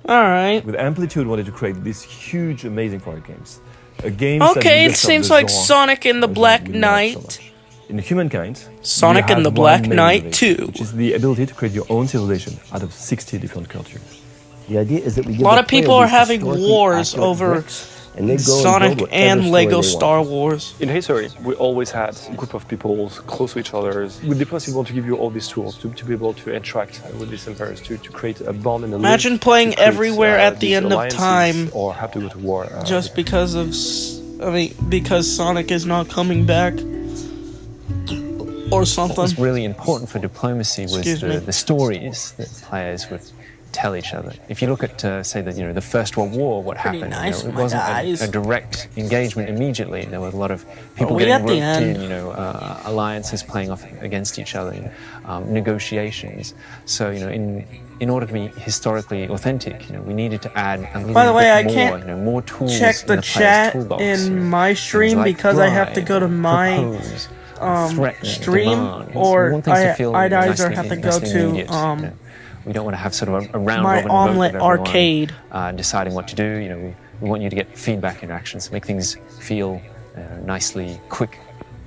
Alright. With Amplitude wanted to create these huge, amazing horror games. Games Okay, that it seems like Sonic and the Black Knight. In Humankind, Sonic you and the have Black one main Knight innovation, 2. which is the ability to create your own civilization out of 60 different cultures. The idea is that we A give lot the of people player are these having historically wars accurate over bricks, and they go Sonic and, build and whatever Lego story they Star want. Wars. In history, we always had a group of people close to each other. With diplomacy, we want to give you all these tools to be able to interact with these empires, to create a bond and a Imagine link, playing to create, everywhere at the these end of alliances, time or have to go to war. just because of, because Sonic is not coming back. Or something. What was really important for diplomacy was the stories that players would tell each other. If you look at, say, the First World War, what Pretty happened? nice, it my wasn't guys. a direct engagement immediately. There were a lot of people we getting at the roped end? in, alliances playing off against each other, negotiations. So, in order to be historically authentic, we needed to add a little By the way, I bit can't more, more tools check in the player's chat toolbox, in my stream like because I have to bribe, go to my propose, stream, demand. or We want things to feel I'd either nicely- have to go nicely to immediate, we don't want to have sort of a round my robin vote Omlet with everyone, Arcade. Deciding what to do. We want you to get feedback interactions, make things feel nicely, quick,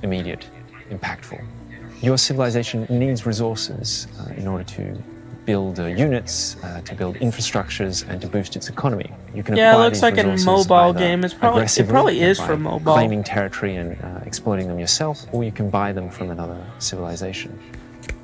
immediate, impactful. Your civilization needs resources in order to build units, to build infrastructures, and to boost its economy. You can Yeah, it acquire looks these like a resources mobile either game. It aggressively, probably is by for mobile. claiming territory and exploiting them yourself, or you can buy them from another civilization.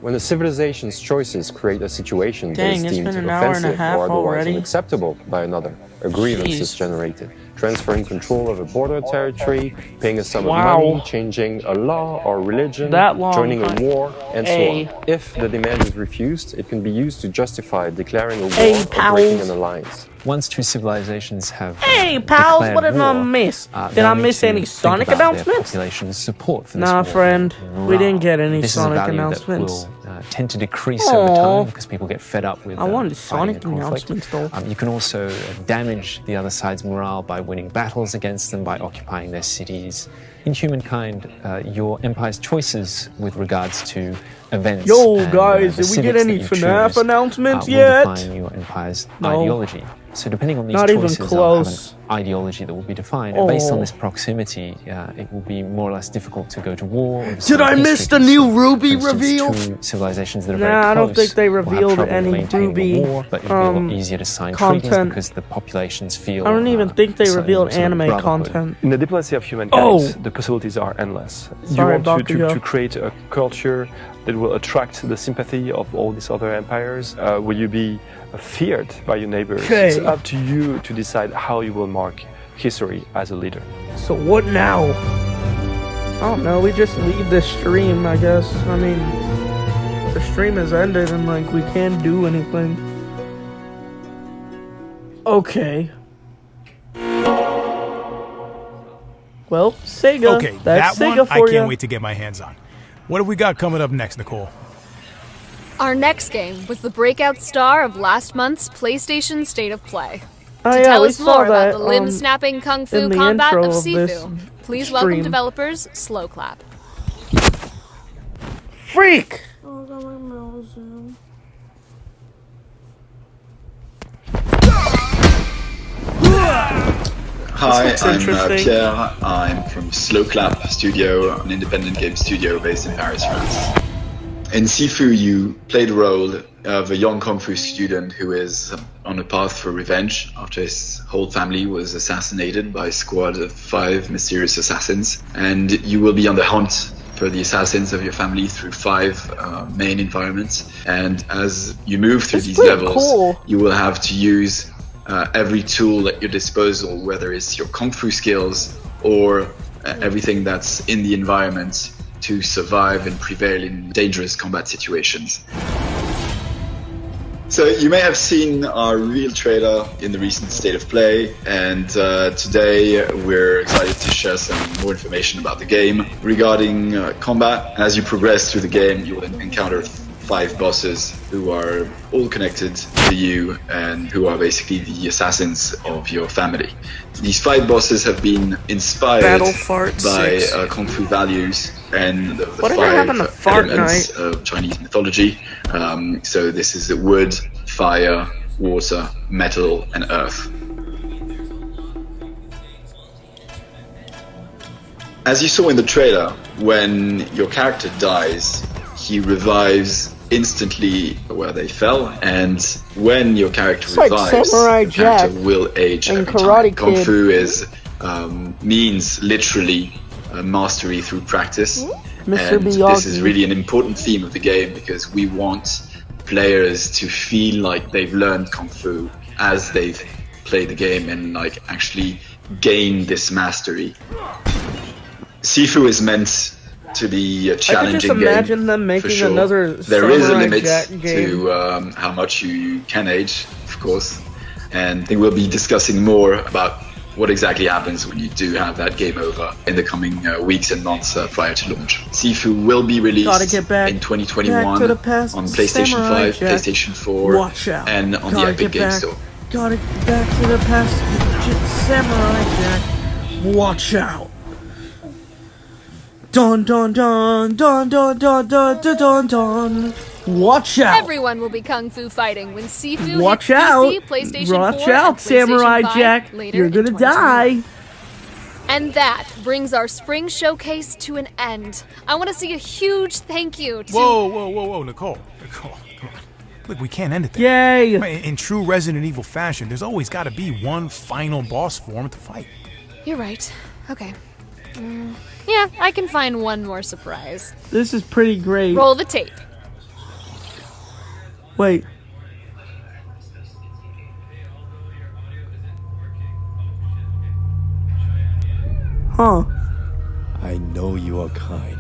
When a civilization's choices create a situation that Dang, is it's deemed been an hour and a offensive half or otherwise already. unacceptable by another, a grievance is Jeez. generated, transferring control of a border territory, paying a sum Wow. of money, changing a law or religion, That long joining a time. war, and so Hey. on. If the demand is refused, it can be used to justify declaring a war Hey, or pals. breaking an alliance. Once two civilizations have Hey, pals, declared what did I war, miss? Did they'll I need miss to any think Sonic about their announcements? population's support for this Nah, war. friend, we didn't get any This is a Sonic value announcements. That will tend to decrease over Aw. time because people get fed up with I wanted fighting Sonic a conflict. announcements though. You can also damage the other side's morale by winning battles against them, by occupying their cities. In Humankind, your empire's choices with regards to events. Yo, and, guys, the did we get civics any that you FNAF choose, announcements will yet? define your empire's No. ideology. So depending on these Not even choices, they'll close. have an ideology that will be defined. And based Oh. on this proximity, it will be more or less difficult to go to war. or to Did start I miss history. the new Ruby For instance, reveal? two civilizations that are very Nah, I close don't think they will have revealed trouble any maintaining Ruby, the war, but it'll be a lot easier to sign treaties content. because the populations feel. I don't even think they so- revealed sort of anime brotherhood. content. In the diplomacy of humankind, Oh! the possibilities are endless. Sorry, you want Bakugo. to create a culture that will attract the sympathy of all these other empires. Will you be feared by your neighbors? Okay. It's up to you to decide how you will mark history as a leader. So what now? I don't know, we just leave the stream, I guess. I mean, the stream has ended and like we can't do anything. Okay. Well, Sega. Okay, That's that Sega one for I can't ya. wait to get my hands on. What have we got coming up next, Nicole? Our next game was the breakout star of last month's PlayStation State of Play. Oh, To yeah, tell we us saw more about that, the limb-snapping kung fu in the combat intro of of this Sifu, please welcome stream. developers Slow Clap. Freak! Hi, looks I'm interesting. Pierre. I'm from Slow Clap Studio, an independent game studio based in Paris, France. In Sifu, you play the role of a young Kung Fu student who is on a path for revenge after his whole family was assassinated by a squad of 5 mysterious assassins. And you will be on the hunt for the assassins of your family through 5 main environments. And as you move through these pretty levels, cool. you will have to use every tool at your disposal, whether it's your Kung Fu skills or everything that's in the environment to survive and prevail in dangerous combat situations. So you may have seen our real trailer in the recent State of Play, and today we're excited to share some more information about the game. Regarding combat, as you progress through the game, you will encounter 5 bosses who are all connected to you and who are basically the assassins of your family. These 5 bosses have been inspired Battle Fart by 6. Kung Fu values and the What did I 5 have on the fart elements night? of Chinese mythology. So this is wood, fire, water, metal, and earth. As you saw in the trailer, when your character dies, he revives instantly where they fell, and when your character It's like revives, Samurai your character Jack will age and every Karate time. Kung Kid. Fu is means literally mastery through practice, Mr. and this is Miyagi. really an important theme of the game because we want players to feel like they've learned Kung Fu as they've played the game and like actually gain this mastery. Sifu is meant to be a challenging I could just game. imagine them for making sure. another There is a Samurai limit Jack game. to how much you can age, of course, and I think we'll be discussing more about what exactly happens when you do have that game over in the coming weeks and months prior to launch. Sifu will be Gotta released get back, in 2021 back to the past, on PlayStation Samurai 5, Jack. PlayStation 4, Watch out. and on the Gotta Epic get Game back. Store. Gotta get back to the past. Samurai Jack. Watch out. Dun dun dun dun dun dun dun dun dun dun. Watch out. Everyone will be kung fu fighting when Sifu Watch hits out. PC, PlayStation Watch 4, out, and PlayStation Samurai 5 Jack. later You're in gonna 2020. die. And that brings our spring showcase to an end. I want to see a huge thank you to... Whoa, Nicole, come on. Look, we can't end it there. Yay! In true Resident Evil fashion, there's always got to be one final boss form to fight. You're right. Okay. Yeah, I can find one more surprise. This is pretty great. Roll the tape. Wait. Huh. I know you are kind.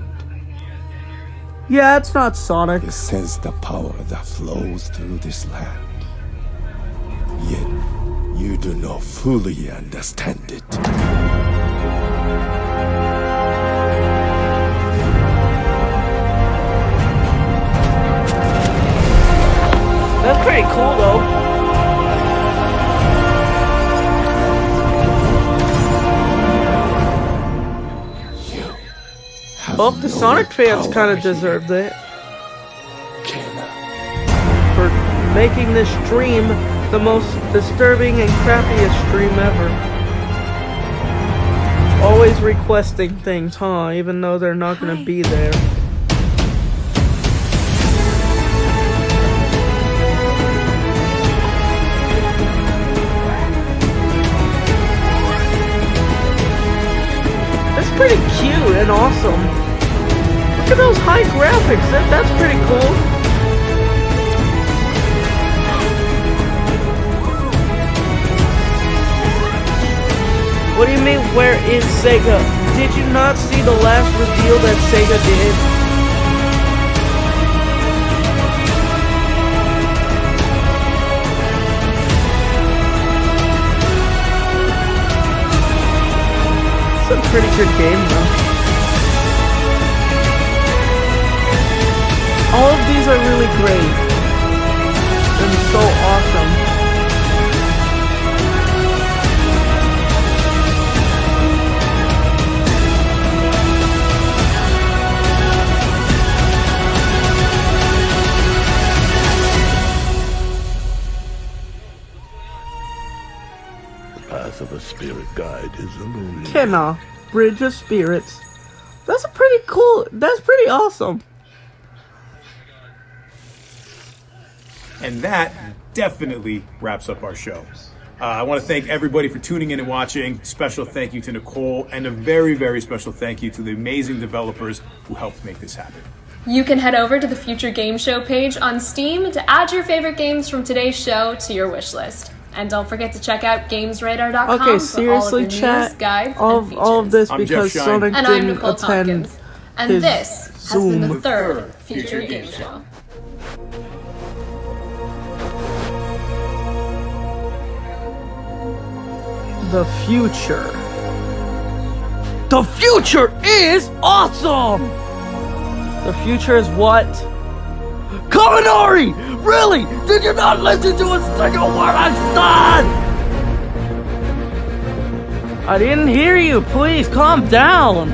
Yeah, it's not Sonic. You sense the power that flows through this land. Yet, you do not fully understand it. That's pretty cool, though. Well, the Sonic fans kind of deserved it. For making this stream the most disturbing and crappiest stream ever. Always requesting things, huh? Even though they're not gonna be there. That's pretty cute and awesome. Look at those high graphics. That's pretty cool. What do you mean, where is Sega? Did you not see the last reveal that Sega did? It's a pretty good game, though. All of these are really great and so awesome. The path of a spirit guide is illuminated. Kenna, Bridge of Spirits. That's pretty cool. That's pretty awesome. And that definitely wraps up our show. I want to thank everybody for tuning in and watching. Special thank you to Nicole, and a very, very special thank you to the amazing developers who helped make this happen. You can head over to the Future Game Show page on Steam to add your favorite games from today's show to your wish list. And don't forget to check out GamesRadar.com Okay, for seriously, all of your chat. news, guides, All and features. of this I'm because Jeff Shine. Sonic And I'm didn't Nicole attend Tompkins. And his this has Zoom. been the third Future Game Show. The future. The future is awesome! The future is what? Kaminari! Really? Did you not listen to a single word I said? I didn't hear you. Please calm down.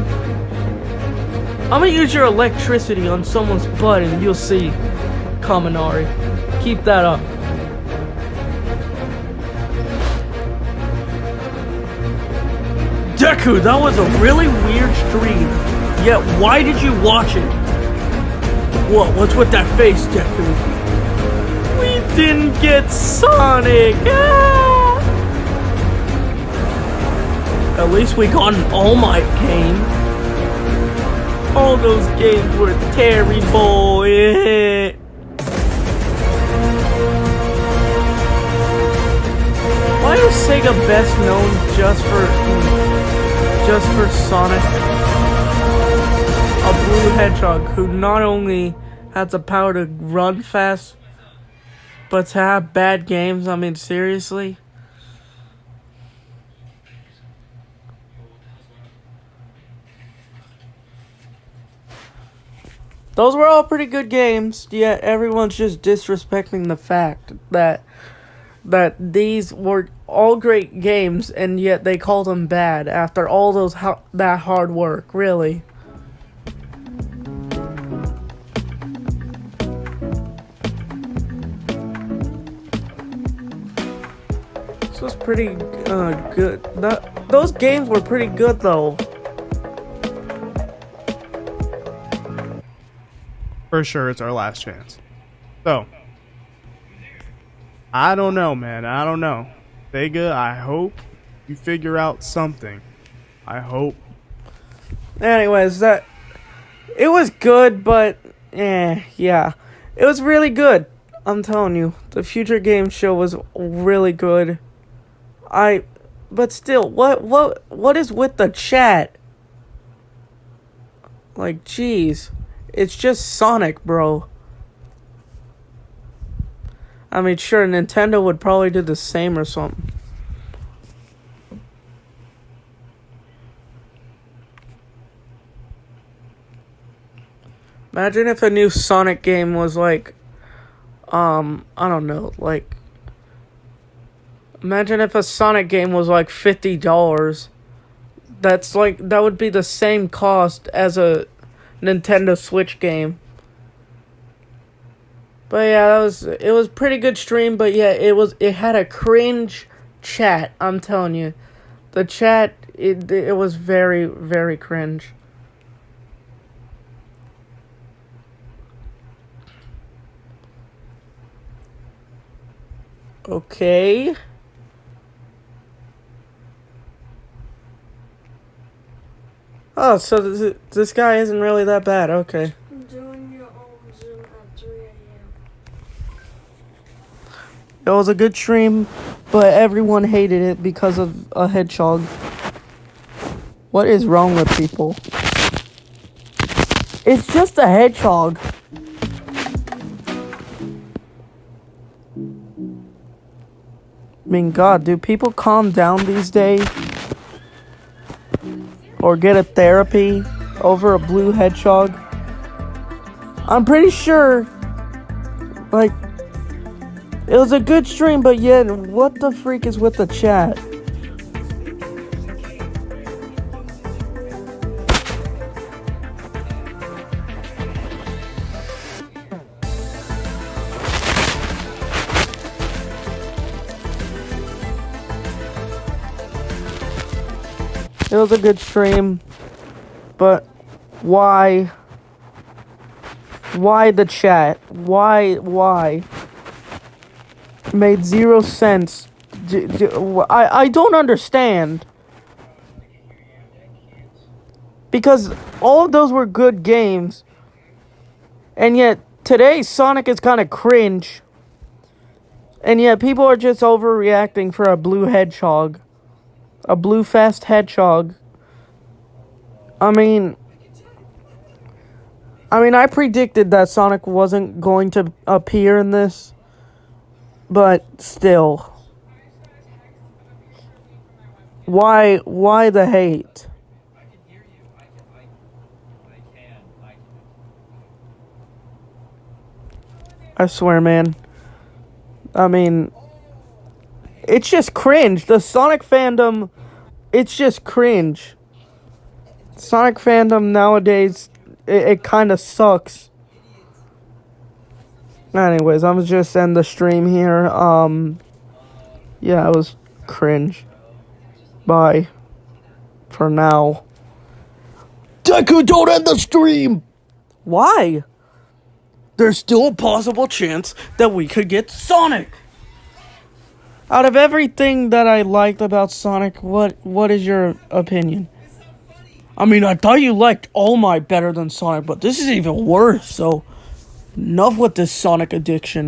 I'm gonna use your electricity on someone's butt and you'll see, Kaminari. Keep that up. Deku, that was a really weird stream. Yet, why did you watch it? What's with that face, Deku? We didn't get Sonic! Ah! At least we got an All Might game. All those games were terrible. Yeah. Why is Sega best known just for Sonic? A blue hedgehog who not only has the power to run fast, but to have bad games. I mean, seriously. Those were all pretty good games, yet everyone's just disrespecting the fact that these were all great games, and yet they call them bad after all that hard work, really. This was pretty good. Those games were pretty good, though. For sure, it's our last chance. So, I don't know, man. I don't know. Sega, I hope you figure out something. I hope. Anyways, it was good, but yeah. It was really good. I'm telling you, the Future Game Show was really good. But still, what is with the chat? Like, jeez. It's just Sonic, bro. I mean, sure, Nintendo would probably do the same or something. Imagine if a new Sonic game was like, I don't know, like, imagine if a Sonic game was like $50. That would be the same cost as a Nintendo Switch game. But yeah, it was pretty good stream, but yeah, it had a cringe chat, I'm telling you. The chat, it was very, very cringe. Okay. Oh, so this guy isn't really that bad. Okay. I'm doing your own Zoom at 3 a.m. It was a good stream, but everyone hated it because of a hedgehog. What is wrong with people? It's just a hedgehog. I mean, God, do people calm down these days? Or get a therapy over a blue hedgehog? I'm pretty sure, like, it was a good stream, but yet, what the freak is with the chat? It was a good stream, but why? Why the chat? Why? Made 0 sense. I don't understand. Because all of those were good games, and yet today Sonic is kind of cringe, and yet people are just overreacting for a blue hedgehog. A blue fast hedgehog. I mean, I predicted that Sonic wasn't going to appear in this, but still. Why the hate? I swear, man. I mean, it's just cringe. The Sonic fandom, it's just cringe. Sonic fandom nowadays, it kind of sucks. Anyways, I'm just end the stream here. Yeah, it was cringe. Bye. For now. Deku, don't end the stream! Why? There's still a possible chance that we could get Sonic! Out of everything that I liked about Sonic, what is your opinion? I mean, I thought you liked All Might better than Sonic, but this is even worse, so enough with this Sonic addiction.